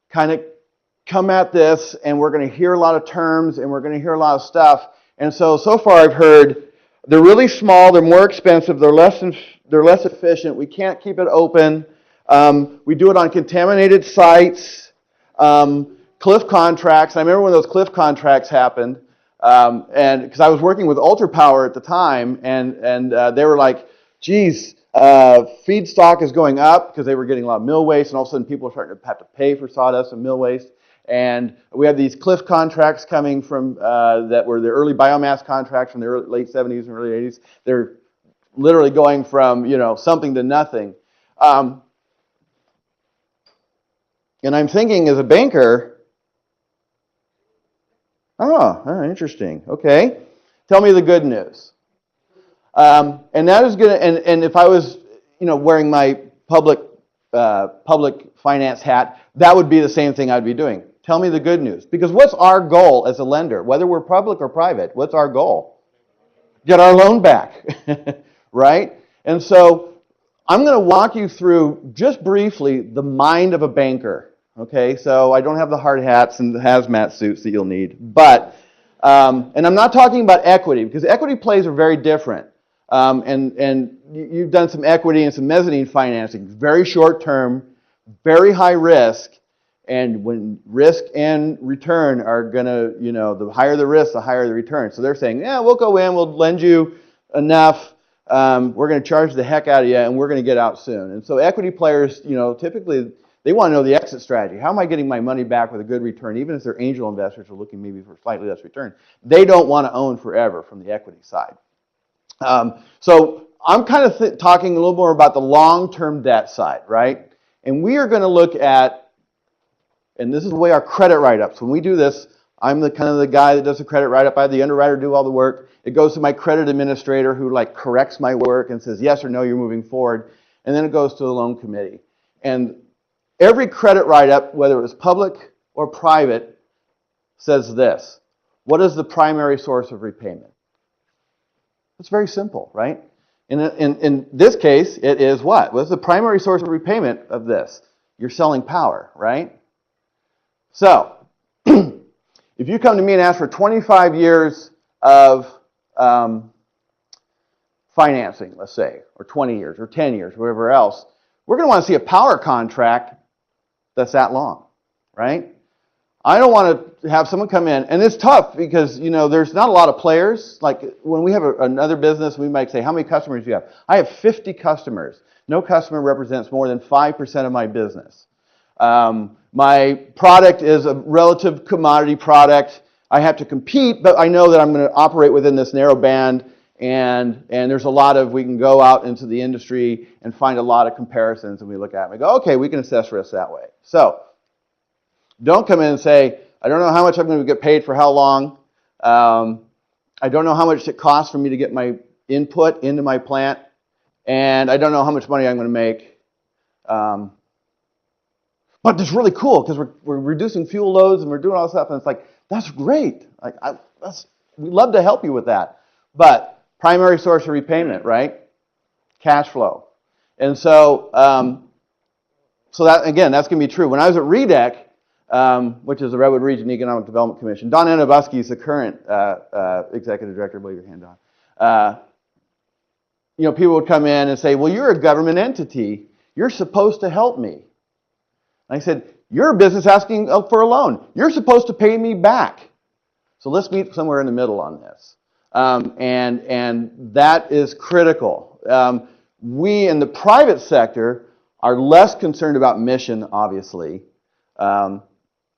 kind of come at this, and we're going to hear a lot of terms, and we're going to hear a lot of stuff. And so far I've heard they're really small, they're more expensive, they're less efficient, we can't keep it open, we do it on contaminated sites, cliff contracts. I remember when those cliff contracts happened, and because I was working with Ultra Power at the time, and they were like, geez, feedstock is going up because they were getting a lot of mill waste, and all of a sudden people are starting to have to pay for sawdust and mill waste. And we have these cliff contracts coming from that were the early biomass contracts from the late 70s and early 80s. They're literally going from something to nothing. And I'm thinking as a banker, interesting. Okay, tell me the good news. And that is going to, and if I was, wearing my public finance hat, that would be the same thing I'd be doing. Tell me the good news. Because what's our goal as a lender, whether we're public or private? What's our goal? Get our loan back, right? And so I'm going to walk you through, just briefly, the mind of a banker. Okay, so I don't have the hard hats and the hazmat suits that you'll need. But, and I'm not talking about equity, because equity plays are very different. And you've done some equity and some mezzanine financing, very short term, very high risk, and when risk and return are going to, the higher the risk, the higher the return. So they're saying, yeah, we'll go in, we'll lend you enough, we're going to charge the heck out of you, and we're going to get out soon. And so equity players, typically, they want to know the exit strategy. How am I getting my money back with a good return, even if they're angel investors are looking maybe for slightly less return? They don't want to own forever from the equity side. So I'm kind of talking a little more about the long-term debt side, right? And we are going to look at, and this is the way our credit write-ups, when we do this, I'm the kind of the guy that does the credit write-up. I have the underwriter do all the work. It goes to my credit administrator who corrects my work and says, yes or no, you're moving forward. And then it goes to the loan committee. And every credit write-up, whether it was public or private, says this: what is the primary source of repayment? It's very simple, right? In this case, it is what? What's the primary source of repayment of this? You're selling power, right? So, if you come to me and ask for 25 years of financing, let's say, or 20 years, or 10 years, whatever else, we're going to want to see a power contract that's that long, right? I don't want to have someone come in, and it's tough because, there's not a lot of players. Like when we have another business, we might say, how many customers do you have? I have 50 customers. No customer represents more than 5% of my business. My product is a relative commodity product. I have to compete, but I know that I'm going to operate within this narrow band, and there's a lot of, we can go out into the industry and find a lot of comparisons, and we look at them and go, okay, we can assess risk that way. So, don't come in and say, I don't know how much I'm going to get paid for how long. I don't know how much it costs for me to get my input into my plant. And I don't know how much money I'm going to make. But it's really cool because we're reducing fuel loads and we're doing all this stuff. And it's like, that's great. We'd love to help you with that. But primary source of repayment, right? Cash flow. And so, so that, again, that's going to be true. When I was at REDEC, which is the Redwood Region Economic Development Commission, Don Anabusky is the current executive director. Wave your hand, Don. People would come in and say, well, you're a government entity. You're supposed to help me. And I said, you're a business asking for a loan. You're supposed to pay me back. So let's meet somewhere in the middle on this. And that is critical. We in the private sector are less concerned about mission, obviously,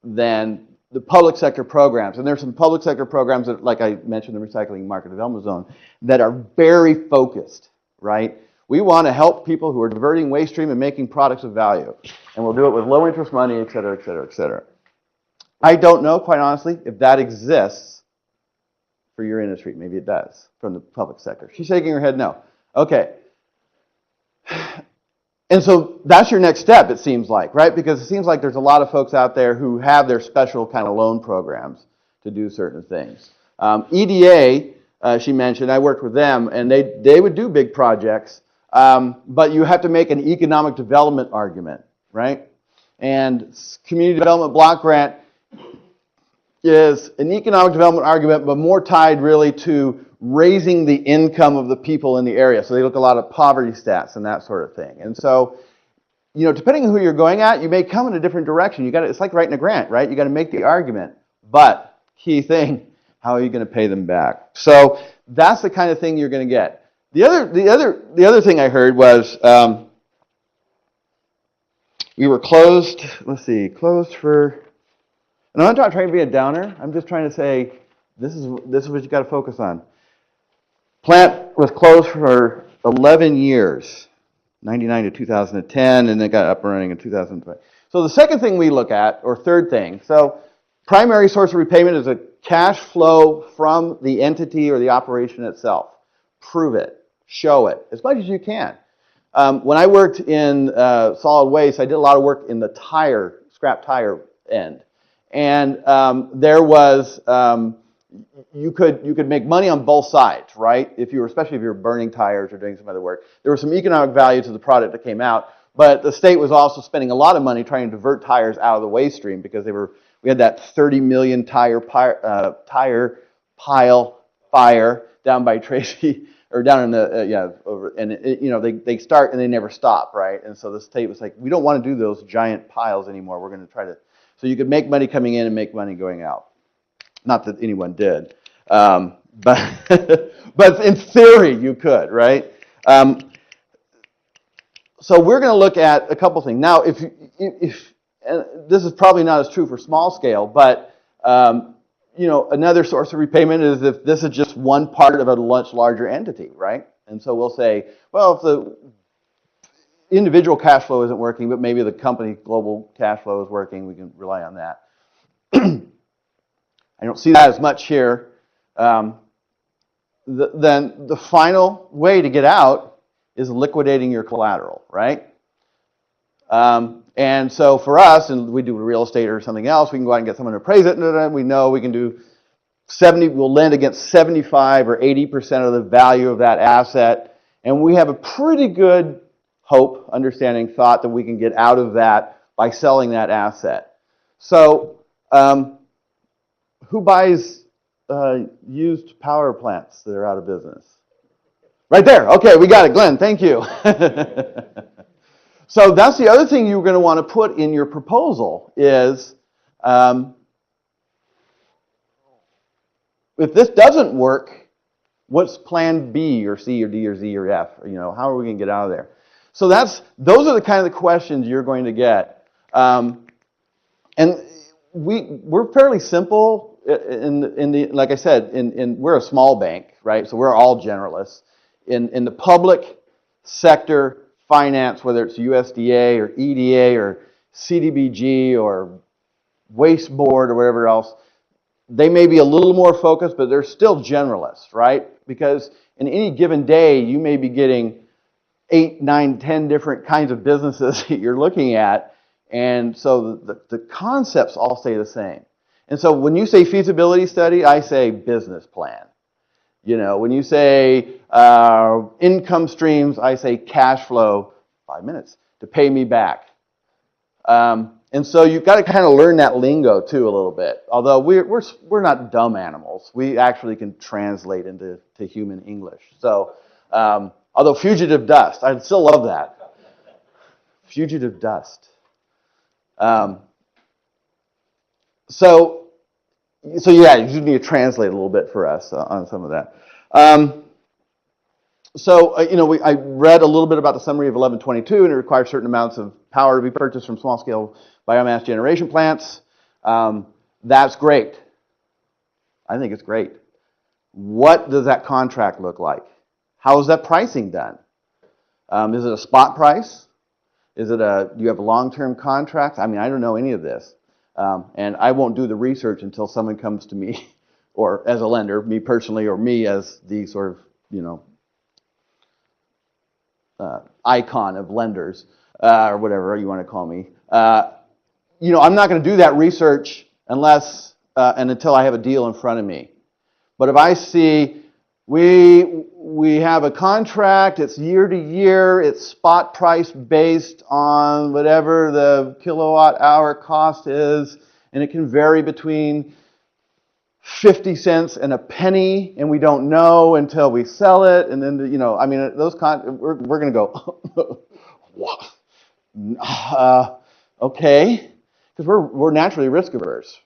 than the public sector programs. And there's some public sector programs that, like I mentioned, the Recycling Market Development Zone, that are very focused, right? We want to help people who are diverting waste stream and making products of value. And we'll do it with low interest money, et cetera, et cetera, et cetera. I don't know, quite honestly, if that exists for your industry. Maybe it does from the public sector. She's shaking her head no. Okay. And so that's your next step, it seems like, right? Because it seems like there's a lot of folks out there who have their special kind of loan programs to do certain things. EDA, she mentioned, I worked with them, and they would do big projects, but you have to make an economic development argument, right? And community development block grant is an economic development argument, but more tied really to raising the income of the people in the area. So they look a lot at poverty stats and that sort of thing. And so, you know, depending on who you're going at, you may come in a different direction. It's like writing a grant, right? You got to make the argument, but key thing, how are you going to pay them back? So that's the kind of thing you're going to get. The other thing I heard was we were closed. Let's see, closed for. And I'm not trying to be a downer. I'm just trying to say this is what you got to focus on. Plant was closed for 11 years, 99 to 2010, and then got up and running in 2005. So the second thing we look at, or third thing, so primary source of repayment is a cash flow from the entity or the operation itself. Prove it, show it, as much as you can. When I worked in solid waste, I did a lot of work in the scrap tire end. And there was, you could make money on both sides, right? Especially if you were burning tires or doing some other work. There was some economic value to the product that came out, but the state was also spending a lot of money trying to divert tires out of the waste stream because we had that 30 million tire pile fire down by Tracy, or down in the, over, and they start and they never stop, right? And so the state was like, we don't want to do those giant piles anymore. We're going to try to, so you could make money coming in and make money going out. Not that anyone did, but but in theory you could, right? So we're going to look at a couple things. Now, if and this is probably not as true for small scale, but another source of repayment is if this is just one part of a much larger entity, right? And so we'll say, well, if the individual cash flow isn't working, but maybe the company global cash flow is working, we can rely on that. I don't see that as much here. Then the final way to get out is liquidating your collateral, right? And so for us, and we do real estate or something else, we can go out and get someone to appraise it, and we know we can do we'll lend against 75 or 80% of the value of that asset, and we have a pretty good hope, understanding, thought that we can get out of that by selling that asset. So who buys used power plants that are out of business? Right there. Okay, we got it. Glenn, thank you. So that's the other thing you're going to want to put in your proposal is if this doesn't work, what's plan B or C or D or Z or F? How are we going to get out of there? So those are the kind of the questions you're going to get. And we're fairly simple like I said, we're a small bank, right? So we're all generalists. In the public sector finance, whether it's USDA or EDA or CDBG or Waste Board or whatever else, they may be a little more focused, but they're still generalists, right? Because in any given day, you may be getting 8, 9, 10 different kinds of businesses that you're looking at, and so the concepts all stay the same. And so when you say feasibility study, I say business plan. When you say income streams, I say cash flow, 5 minutes, to pay me back. And so you've got to kind of learn that lingo too a little bit. Although we're not dumb animals, we actually can translate into human English. So although fugitive dust, I still love that. Fugitive dust. So yeah, you just need to translate a little bit for us on some of that. I read a little bit about the summary of 1122, and it requires certain amounts of power to be purchased from small-scale biomass generation plants. That's great. I think it's great. What does that contract look like? How is that pricing done? Is it a spot price? Do you have a long-term contract? I mean, I don't know any of this. And I won't do the research until someone comes to me, or as a lender, me personally, or me as the sort of, icon of lenders, or whatever you want to call me. I'm not going to do that research unless and until I have a deal in front of me. But if I see we have a contract, it's year to year, it's spot price based on whatever the kilowatt hour cost is, and it can vary between 50 cents and a penny, and we don't know until we sell it, and then we're going to go, what? Okay, because we're naturally risk averse.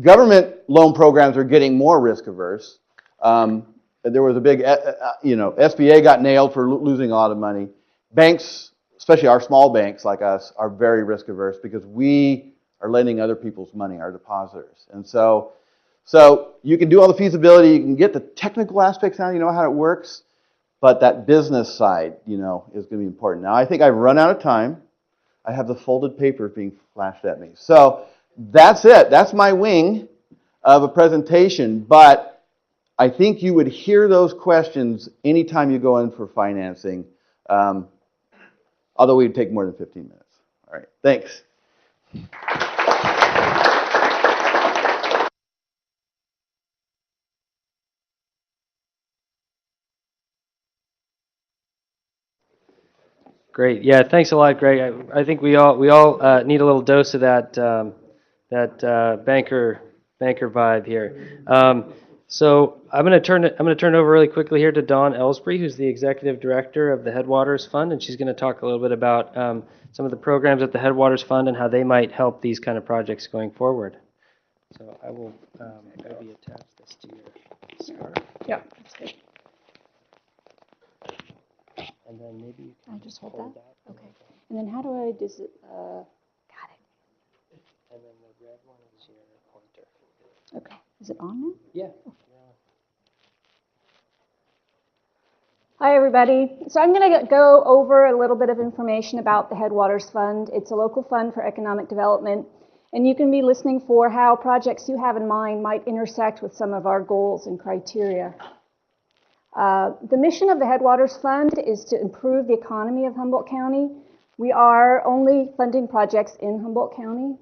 Government loan programs are getting more risk averse. There was a big, SBA got nailed for losing a lot of money. Banks, especially our small banks like us, are very risk averse because we are lending other people's money, our depositors. And so you can do all the feasibility, you can get the technical aspects down, you know how it works, but that business side, is going to be important. Now, I think I've run out of time. I have the folded paper being flashed at me. So that's it. That's my wing of a presentation, but I think you would hear those questions anytime you go in for financing, although it would take more than 15 minutes. All right, thanks. Great. Yeah, thanks a lot, Greg. I think we all need a little dose of that banker vibe here. So I'm going to turn it over really quickly here to Dawn Ellsbury, who's the executive director of the Headwaters Fund, and she's going to talk a little bit about some of the programs at the Headwaters Fund and how they might help these kind of projects going forward. So I will maybe attach this to your scarf. Yeah, that's good. And then maybe you can I just hold that? Okay. And then how do I, got it. And then the red one is your pointer. Okay. Is it on now? Yeah. Hi, everybody. So I'm going to go over a little bit of information about the Headwaters Fund. It's a local fund for economic development, and you can be listening for how projects you have in mind might intersect with some of our goals and criteria. The mission of the Headwaters Fund is to improve the economy of Humboldt County. We are only funding projects in Humboldt County.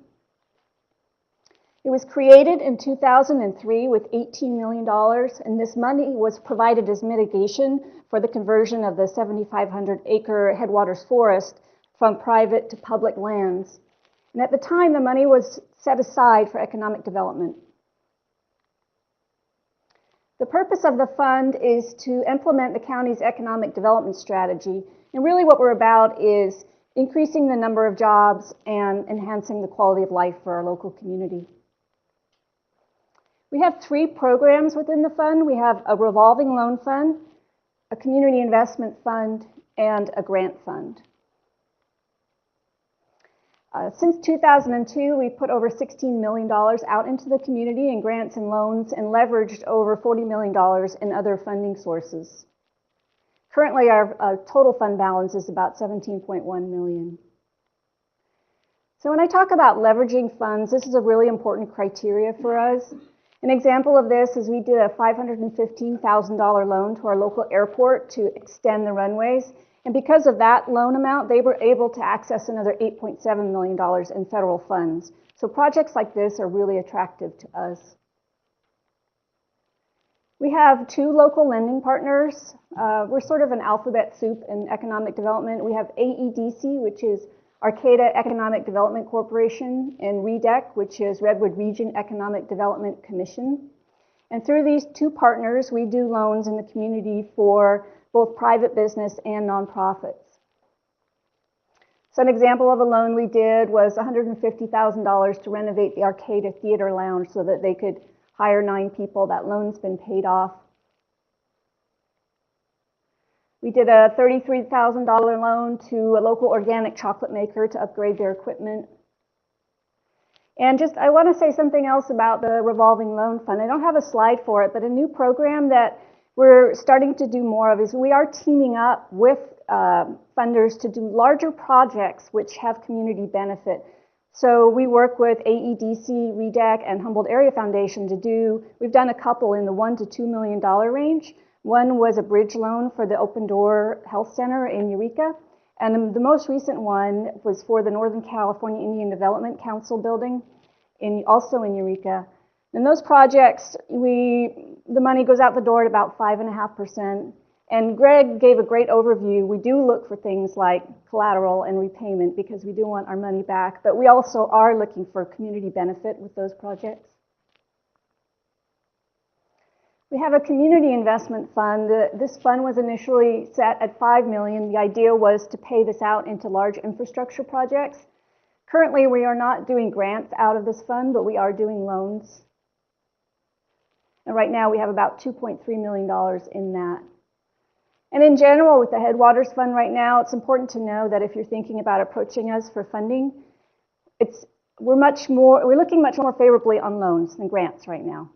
It was created in 2003 with $18 million, and this money was provided as mitigation for the conversion of the 7,500-acre Headwaters Forest from private to public lands. And at the time, the money was set aside for economic development. The purpose of the fund is to implement the county's economic development strategy. And really what we're about is increasing the number of jobs and enhancing the quality of life for our local community. We have 3 programs within the fund. We have a revolving loan fund, a community investment fund, and a grant fund. Since 2002, we've put over $16 million out into the community in grants and loans and leveraged over $40 million in other funding sources. Currently, our total fund balance is about $17.1 million. So when I talk about leveraging funds, this is a really important criteria for us. An example of this is we did a $515,000 loan to our local airport to extend the runways. And because of that loan amount, they were able to access another $8.7 million in federal funds. So projects like this are really attractive to us. We have 2 local lending partners. We're sort of an alphabet soup in economic development. We have AEDC, which is Arcata Economic Development Corporation, and REDEC, which is Redwood Region Economic Development Commission. And through these 2 partners, we do loans in the community for both private business and nonprofits. So an example of a loan we did was $150,000 to renovate the Arcata Theater Lounge so that they could hire 9 people. That loan's been paid off. We did a $33,000 loan to a local organic chocolate maker to upgrade their equipment. And just, I want to say something else about the revolving loan fund. I don't have a slide for it, but a new program that we're starting to do more of is we are teaming up with funders to do larger projects which have community benefit. So we work with AEDC, REDAC, and Humboldt Area Foundation to do, we've done a couple in the $1 to $2 million range. One was a bridge loan for the Open Door Health Center in Eureka. And the most recent one was for the Northern California Indian Development Council building, also in Eureka. In those projects, the money goes out the door at about 5.5%. And Greg gave a great overview. We do look for things like collateral and repayment because we do want our money back, but we also are looking for community benefit with those projects. We have a community investment fund. This fund was initially set at $5 million. The idea was to pay this out into large infrastructure projects. Currently, we are not doing grants out of this fund, but we are doing loans. And right now, we have about $2.3 million in that. And in general, with the Headwaters Fund right now, it's important to know that if you're thinking about approaching us for funding, we're looking much more favorably on loans than grants right now.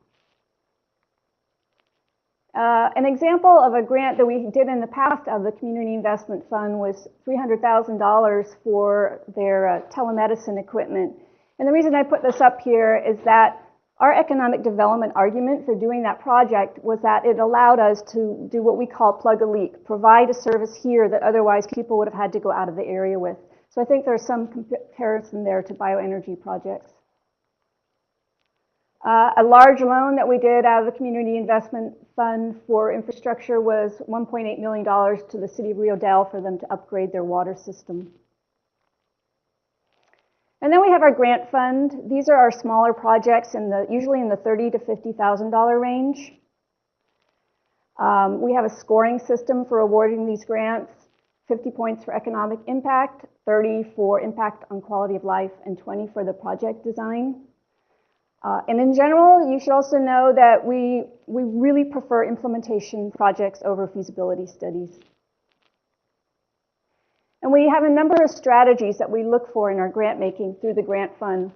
An example of a grant that we did in the past of the Community Investment Fund was $300,000 for their telemedicine equipment. And the reason I put this up here is that our economic development argument for doing that project was that it allowed us to do what we call plug a leak, provide a service here that otherwise people would have had to go out of the area with. So I think there's some comparison there to bioenergy projects. A large loan that we did out of the Community Investment Fund for infrastructure was $1.8 million to the city of Rio Dell for them to upgrade their water system. And then we have our grant fund. These are our smaller projects, usually in the $30,000 to $50,000 range. We have a scoring system for awarding these grants, 50 points for economic impact, 30 for impact on quality of life, and 20 for the project design. And in general, you should also know that we really prefer implementation projects over feasibility studies. And we have a number of strategies that we look for in our grant making through the grant fund.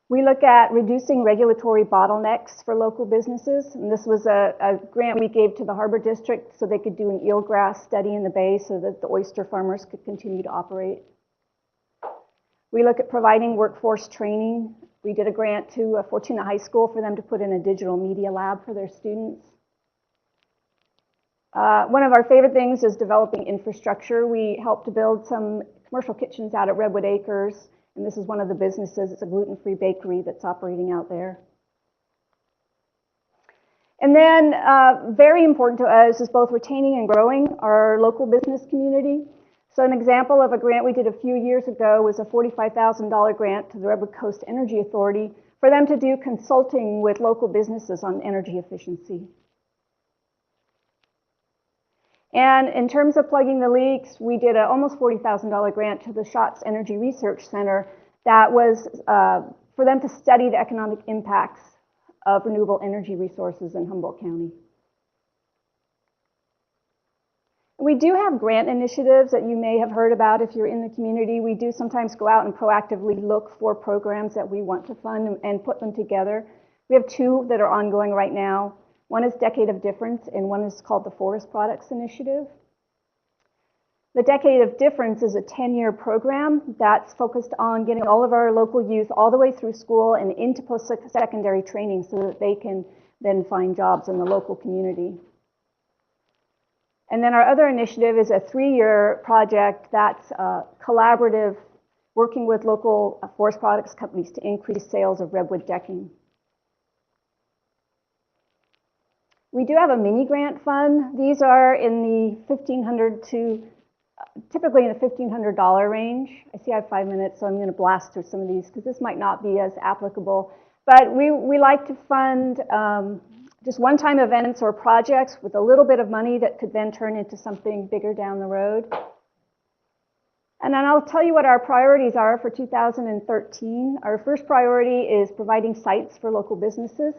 We look at reducing regulatory bottlenecks for local businesses. And this was a grant we gave to the Harbor District so they could do an eelgrass study in the bay so that the oyster farmers could continue to operate. We look at providing workforce training. We did a grant to Fortuna High School for them to put in a digital media lab for their students. One of our favorite things is developing infrastructure. We helped to build some commercial kitchens out at Redwood Acres, and this is one of the businesses. It's a gluten-free bakery that's operating out there. And then very important to us is both retaining and growing our local business community. So an example of a grant we did a few years ago was a $45,000 grant to the Redwood Coast Energy Authority for them to do consulting with local businesses on energy efficiency. And in terms of plugging the leaks, we did an almost $40,000 grant to the Schatz Energy Research Center that was for them to study the economic impacts of renewable energy resources in Humboldt County. We do have grant initiatives that you may have heard about if you're in the community. We do sometimes go out and proactively look for programs that we want to fund and put them together. We have two that are ongoing right now. One is Decade of Difference, and one is called the Forest Products Initiative. The Decade of Difference is a 10-year program that's focused on getting all of our local youth all the way through school and into post-secondary training so that they can then find jobs in the local community. And then our other initiative is a 3-year project that's collaborative, working with local forest products companies to increase sales of redwood decking. We do have a mini grant fund. These are in the $1,500 to typically in the $1,500 range. I see I have 5 minutes, so I'm going to blast through some of these because this might not be as applicable. But we like to fund just one-time events or projects with a little bit of money that could then turn into something bigger down the road. And then I'll tell you what our priorities are for 2013. Our first priority is providing sites for local businesses.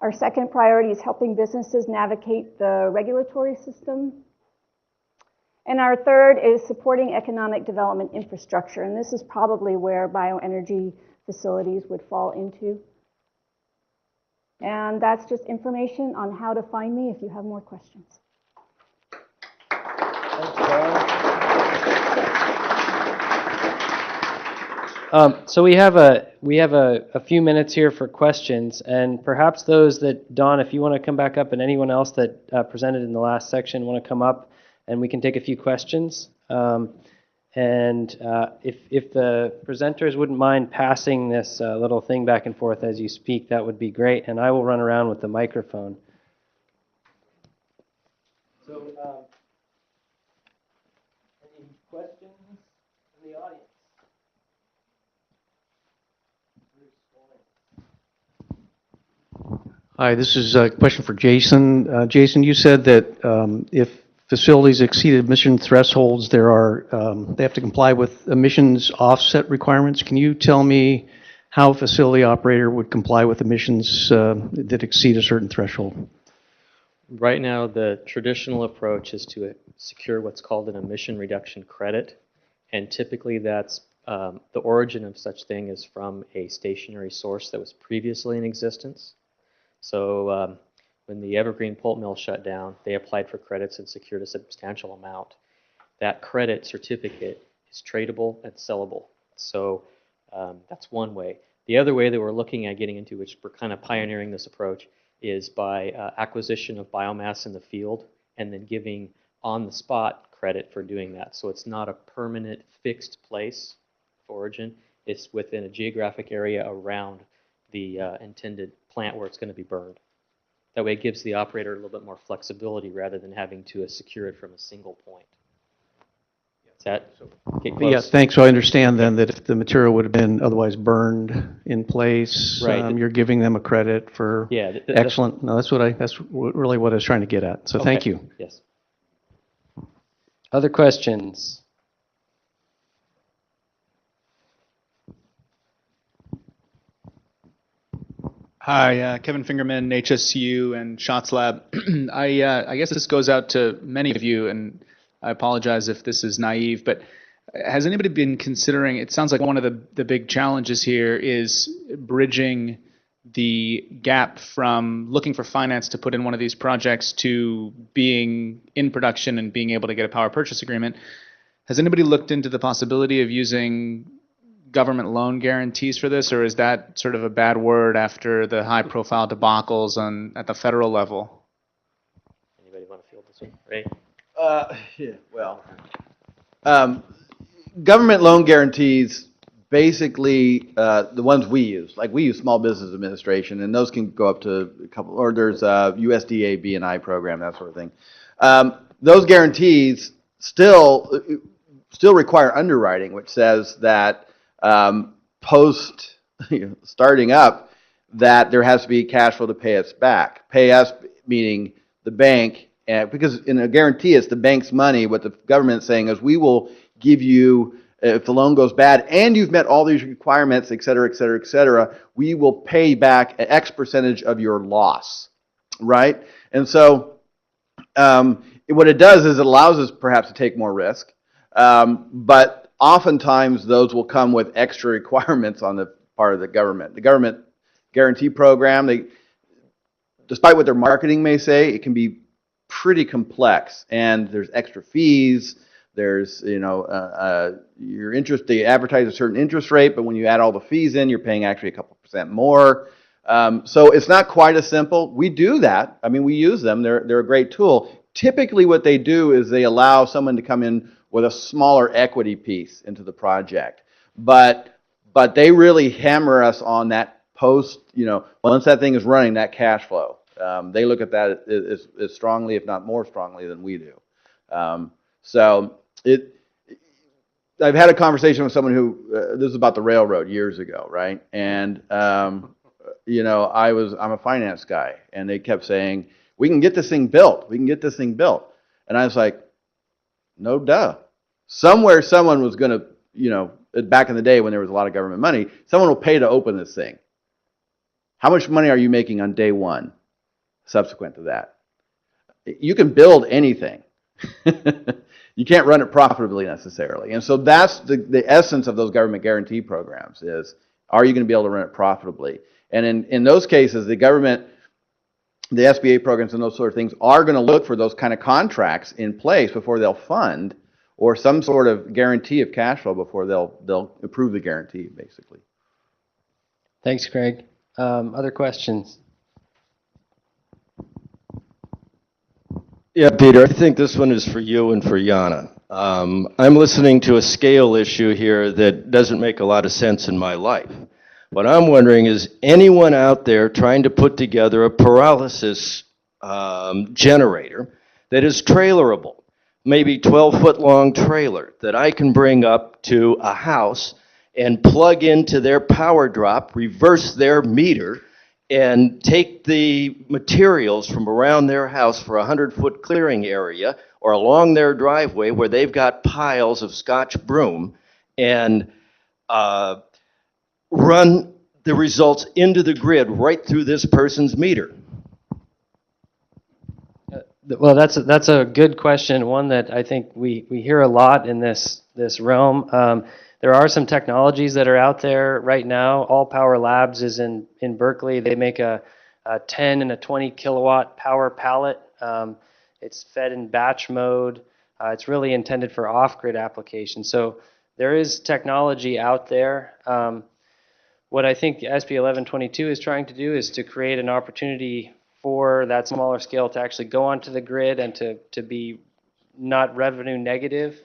Our second priority is helping businesses navigate the regulatory system. And our third is supporting economic development infrastructure, and this is probably where bioenergy facilities would fall into. And that's just information on how to find me if you have more questions. So we have a few minutes here for questions, and perhaps those that, Don, if you want to come back up, and anyone else that presented in the last section want to come up, and we can take a few questions. If the presenters wouldn't mind passing this little thing back and forth as you speak, that would be great, and I will run around with the microphone. So, any questions from the audience? Hi, this is a question for Jason. Jason, you said that if facilities exceed emission thresholds, they have to comply with emissions offset requirements. Can you tell me how a facility operator would comply with emissions that exceed a certain threshold? Right now, the traditional approach is to secure what's called an emission reduction credit, and typically that's the origin of such thing is from a stationary source that was previously in existence. So when the Evergreen pulp mill shut down, they applied for credits and secured a substantial amount. That credit certificate is tradable and sellable. So that's one way. The other way that we're looking at getting into, which we're kind of pioneering this approach, is by acquisition of biomass in the field and then giving on-the-spot credit for doing that. So it's not a permanent fixed place of origin. It's within a geographic area around the intended plant where it's going to be burned. That way it gives the operator a little bit more flexibility rather than having to secure it from a single point. Is that get close? Yeah, thanks. So I understand then that if the material would have been otherwise burned in place, right. You're giving them a credit for excellent. No, that's really what I was trying to get at. So okay. Thank you. Yes. Other questions? Hi, Kevin Fingerman, HSU and Shots Lab. I guess this goes out to many of you, and I apologize if this is naive, but has anybody been considering, it sounds like one of the big challenges here is bridging the gap from looking for finance to put in one of these projects to being in production and being able to get a power purchase agreement. Has anybody looked into the possibility of using government loan guarantees for this, or is that sort of a bad word after the high-profile debacles at the federal level? Anybody want to field this one? Ray? Yeah, well, government loan guarantees, basically the ones we use, like we use Small Business Administration, and those can go up to a couple, or there's a USDA B&I program, that sort of thing. Those guarantees still require underwriting, which says that post starting up, that there has to be cash flow to pay us back. Pay us meaning the bank, because in a guarantee it's the bank's money. What the government is saying is we will give you, if the loan goes bad and you've met all these requirements, et cetera, et cetera, et cetera, we will pay back an X percentage of your loss, right? And so what it does is it allows us perhaps to take more risk, but oftentimes those will come with extra requirements on the part of the government. The government guarantee program, despite what their marketing may say, it can be pretty complex, and there's extra fees. There's, your interest, they advertise a certain interest rate, but when you add all the fees in, you're paying actually a couple % more. So it's not quite as simple. We do that. I mean, we use them. They're a great tool. Typically what they do is they allow someone to come in with a smaller equity piece into the project. But they really hammer us on that post, once that thing is running, that cash flow. They look at that as strongly, if not more strongly than we do. So I've had a conversation with someone who, this is about the railroad years ago, right? And, I'm a finance guy, and they kept saying, we can get this thing built. We can get this thing built. And I was like, no duh. Somewhere someone was going to, back in the day when there was a lot of government money, someone will pay to open this thing. How much money are you making on day one subsequent to that? You can build anything. You can't run it profitably necessarily. And so that's the essence of those government guarantee programs is, are you going to be able to run it profitably? And in those cases, the government, the SBA programs and those sort of things are going to look for those kind of contracts in place before they'll fund, or some sort of guarantee of cash flow before they'll approve the guarantee, basically. Thanks, Craig. Other questions? Yeah, Peter, I think this one is for you and for Yana. I'm listening to a scale issue here that doesn't make a lot of sense in my life. What I'm wondering is, anyone out there trying to put together a pyrolysis generator that is trailerable, maybe 12-foot long trailer that I can bring up to a house and plug into their power drop, reverse their meter, and take the materials from around their house for a 100-foot clearing area or along their driveway where they've got piles of Scotch broom, and run the results into the grid right through this person's meter? Well, that's a good question, one that I think we hear a lot in this realm. There are some technologies that are out there right now. All Power Labs is in Berkeley. They make a 10 and a 20 kilowatt power pallet. It's fed in batch mode. It's really intended for off-grid applications. So there is technology out there. What I think SB 1122 is trying to do is to create an opportunity for that smaller scale to actually go onto the grid and to be not revenue negative.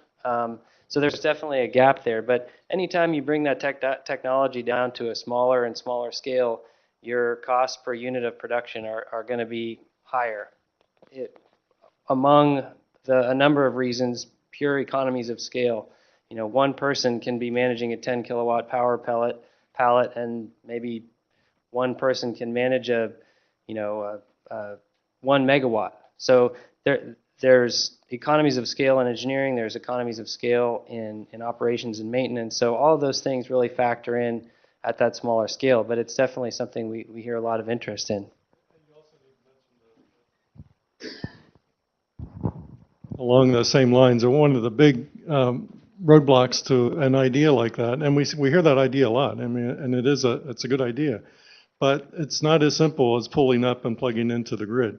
So there's definitely a gap there. But anytime you bring that technology down to a smaller and smaller scale, your costs per unit of production are going to be higher. Among a number of reasons, pure economies of scale. You know, one person can be managing a 10 kilowatt power pallet, and maybe one person can manage a 1 megawatt. So there's economies of scale in engineering, there's economies of scale in operations and maintenance. So all of those things really factor in at that smaller scale, but it's definitely something we hear a lot of interest in. Along those same lines, are one of the big roadblocks to an idea like that, and we hear that idea a lot. I mean, and it's a good idea, but it's not as simple as pulling up and plugging into the grid.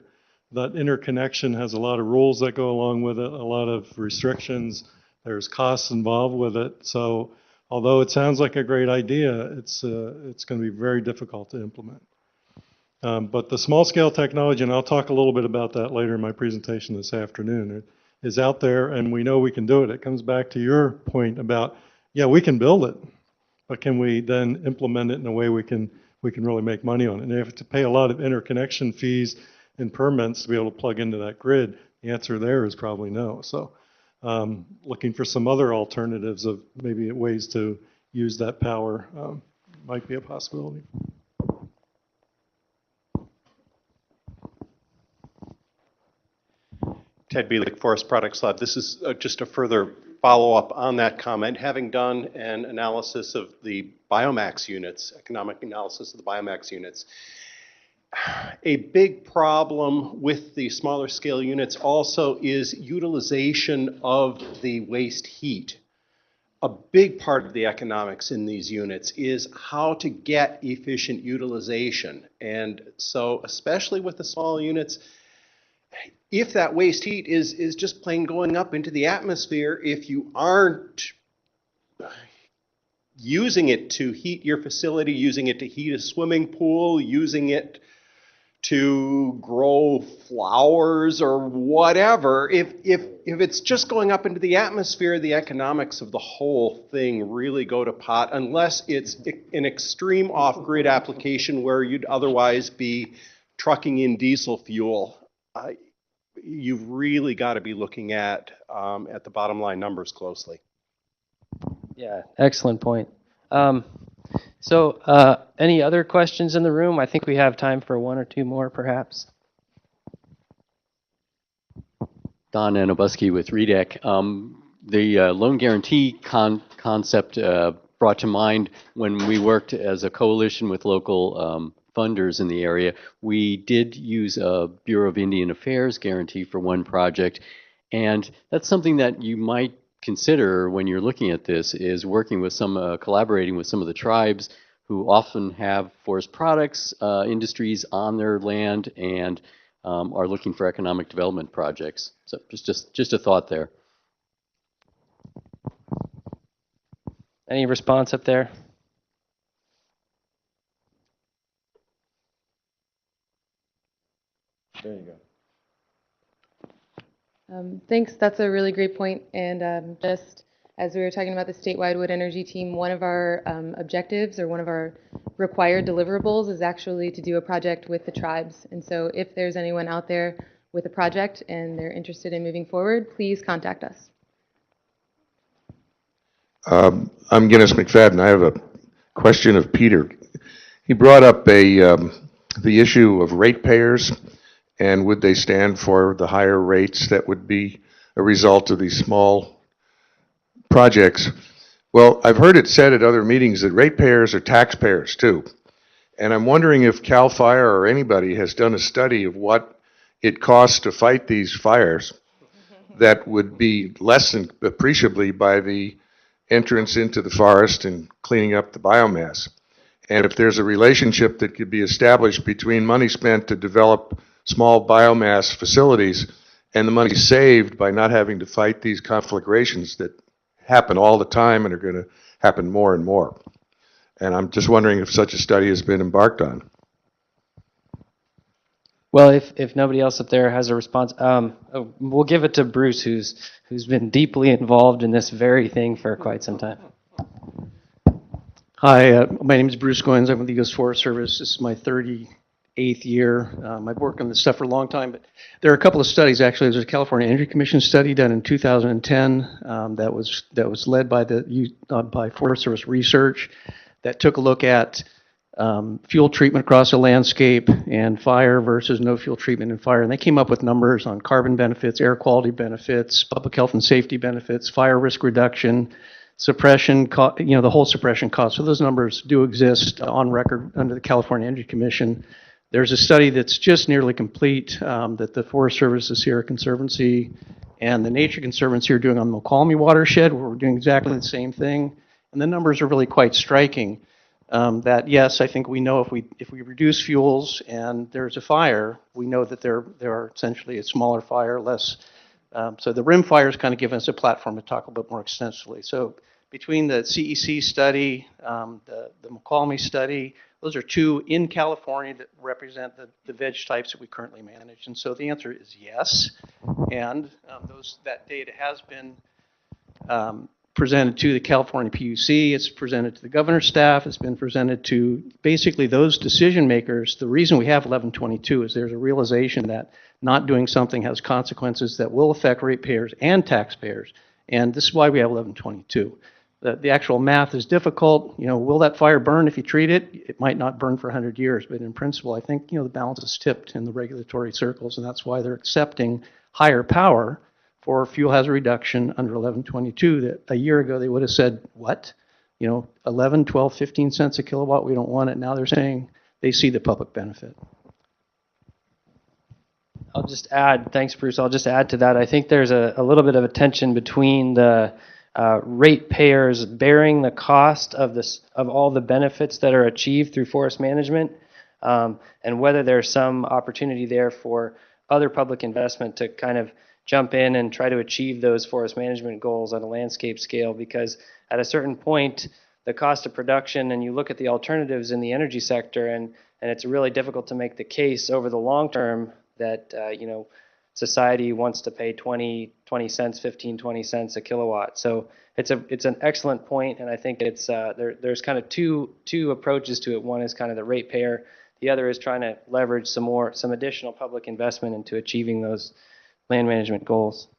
That interconnection has a lot of rules that go along with it, a lot of restrictions. There's costs involved with it. So although it sounds like a great idea, it's going to be very difficult to implement. But the small scale technology, and I'll talk a little bit about that later in my presentation this afternoon, is out there, and we know we can do it. It comes back to your point about, yeah, we can build it, but can we then implement it in a way we can really make money on it? And you have to pay a lot of interconnection fees and permits to be able to plug into that grid. The answer there is probably no. So looking for some other alternatives of maybe ways to use that power might be a possibility. Ted Bielik, Forest Products Lab. This is just a further follow-up on that comment. Having done an analysis of the Biomass units, economic analysis of the Biomass units, a big problem with the smaller scale units also is utilization of the waste heat. A big part of the economics in these units is how to get efficient utilization. And so, especially with the small units, if that waste heat is just plain going up into the atmosphere, if you aren't using it to heat your facility, using it to heat a swimming pool, using it to grow flowers or whatever, if it's just going up into the atmosphere, the economics of the whole thing really go to pot, unless it's an extreme off-grid application where you'd otherwise be trucking in diesel fuel. You've really got to be looking at the bottom line numbers closely. Yeah, excellent point. So any other questions in the room? I think we have time for one or two more, perhaps. Don Anobuski with REDEC. The loan guarantee concept brought to mind when we worked as a coalition with local funders in the area. We did use a Bureau of Indian Affairs guarantee for one project, And that's something that you might consider when you're looking at this, is working with some, collaborating with some of the tribes who often have forest products industries on their land and are looking for economic development projects. So just a thought there. Any response up there? There you go. Thanks. That's a really great point. And just as we were talking about the statewide wood energy team, one of our objectives or one of our required deliverables is actually to do a project with the tribes. And so if there's anyone out there with a project and they're interested in moving forward, please contact us. I'm Guinness McFadden. I have a question of Peter. He brought up the issue of ratepayers, and would they stand for the higher rates that would be a result of these small projects? Well, I've heard it said at other meetings that ratepayers are taxpayers too. And I'm wondering if CAL FIRE or anybody has done a study of what it costs to fight these fires that would be lessened appreciably by the entrance into the forest and cleaning up the biomass. And if there's a relationship that could be established between money spent to develop small biomass facilities and the money saved by not having to fight these conflagrations that happen all the time and are going to happen more and more. And I'm just wondering if such a study has been embarked on. Well, if nobody else up there has a response, we'll give it to Bruce, who's been deeply involved in this very thing for quite some time. Hi, my name is Bruce Goins. I'm with the U.S. Forest Service. This is my 38th year. I've worked on this stuff for a long time, but there are a couple of studies actually. There's a California Energy Commission study done in 2010 that was led by by Forest Service Research that took a look at fuel treatment across the landscape and fire versus no fuel treatment and fire. And they came up with numbers on carbon benefits, air quality benefits, public health and safety benefits, fire risk reduction, suppression, the whole suppression cost. So those numbers do exist on record under the California Energy Commission. There's a study that's just nearly complete that the Forest Service, the Sierra Conservancy, and the Nature Conservancy are doing on the Mokelumne watershed, where we're doing exactly the same thing. And the numbers are really quite striking. That yes, I think we know if we reduce fuels and there's a fire, we know that there are essentially a smaller fire, less. So the rim fires kind of give us a platform to talk a little bit more extensively. So between the CEC study, the Mokelumne study, those are two in California that represent the veg types that we currently manage. And so the answer is yes. And that data has been presented to the California PUC, it's presented to the governor's staff, it's been presented to basically those decision makers. The reason we have 1122 is there's a realization that not doing something has consequences that will affect ratepayers and taxpayers. And this is why we have 1122. The actual math is difficult. Will that fire burn if you treat it? It might not burn for 100 years, but in principle, I think, the balance is tipped in the regulatory circles, and that's why they're accepting higher power for fuel hazard reduction under 1122 that a year ago they would have said, what? 11, 12, 15 cents a kilowatt, we don't want it. Now they're saying they see the public benefit. I'll just add, thanks Bruce, I'll just add to that. I think there's a little bit of a tension between the ratepayers bearing the cost of all the benefits that are achieved through forest management, and whether there's some opportunity there for other public investment to kind of jump in and try to achieve those forest management goals on a landscape scale, because at a certain point, the cost of production, and you look at the alternatives in the energy sector, and it's really difficult to make the case over the long term that, society wants to pay 20 cents, 15, 20 cents a kilowatt. So it's an excellent point, and I think it's there's kind of two approaches to it. One is kind of the ratepayer. The other is trying to leverage some additional public investment into achieving those land management goals.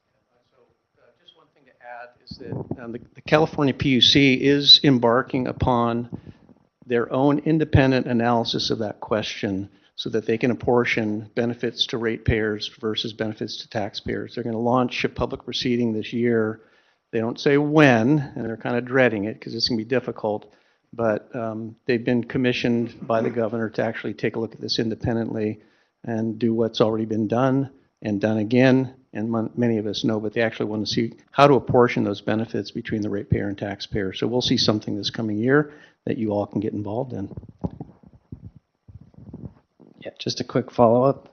So just one thing to add is that the California PUC is embarking upon their own independent analysis of that question so that they can apportion benefits to ratepayers versus benefits to taxpayers. They're going to launch a public proceeding this year. They don't say when, and they're kind of dreading it because it's going to be difficult, but they've been commissioned by the governor to actually take a look at this independently and do what's already been done. and done again, and many of us know, but they actually want to see how to apportion those benefits between the ratepayer and taxpayer. So we'll see something this coming year that you all can get involved in. Yeah, just a quick follow-up.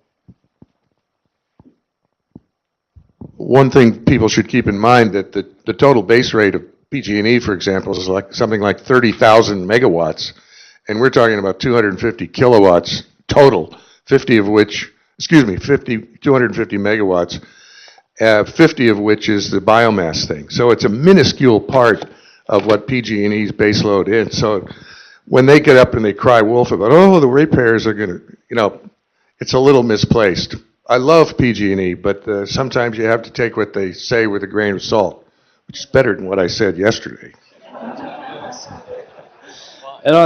One thing people should keep in mind that the total base rate of PG&E, for example, is like something like 30,000 megawatts, and we're talking about 250 kilowatts total, 250 megawatts, 50 of which is the biomass thing. So it's a minuscule part of what PG&E's base load is. So when they get up and they cry wolf about, oh, the ratepayers are going to, it's a little misplaced. I love PG&E, but sometimes you have to take what they say with a grain of salt, which is better than what I said yesterday. And on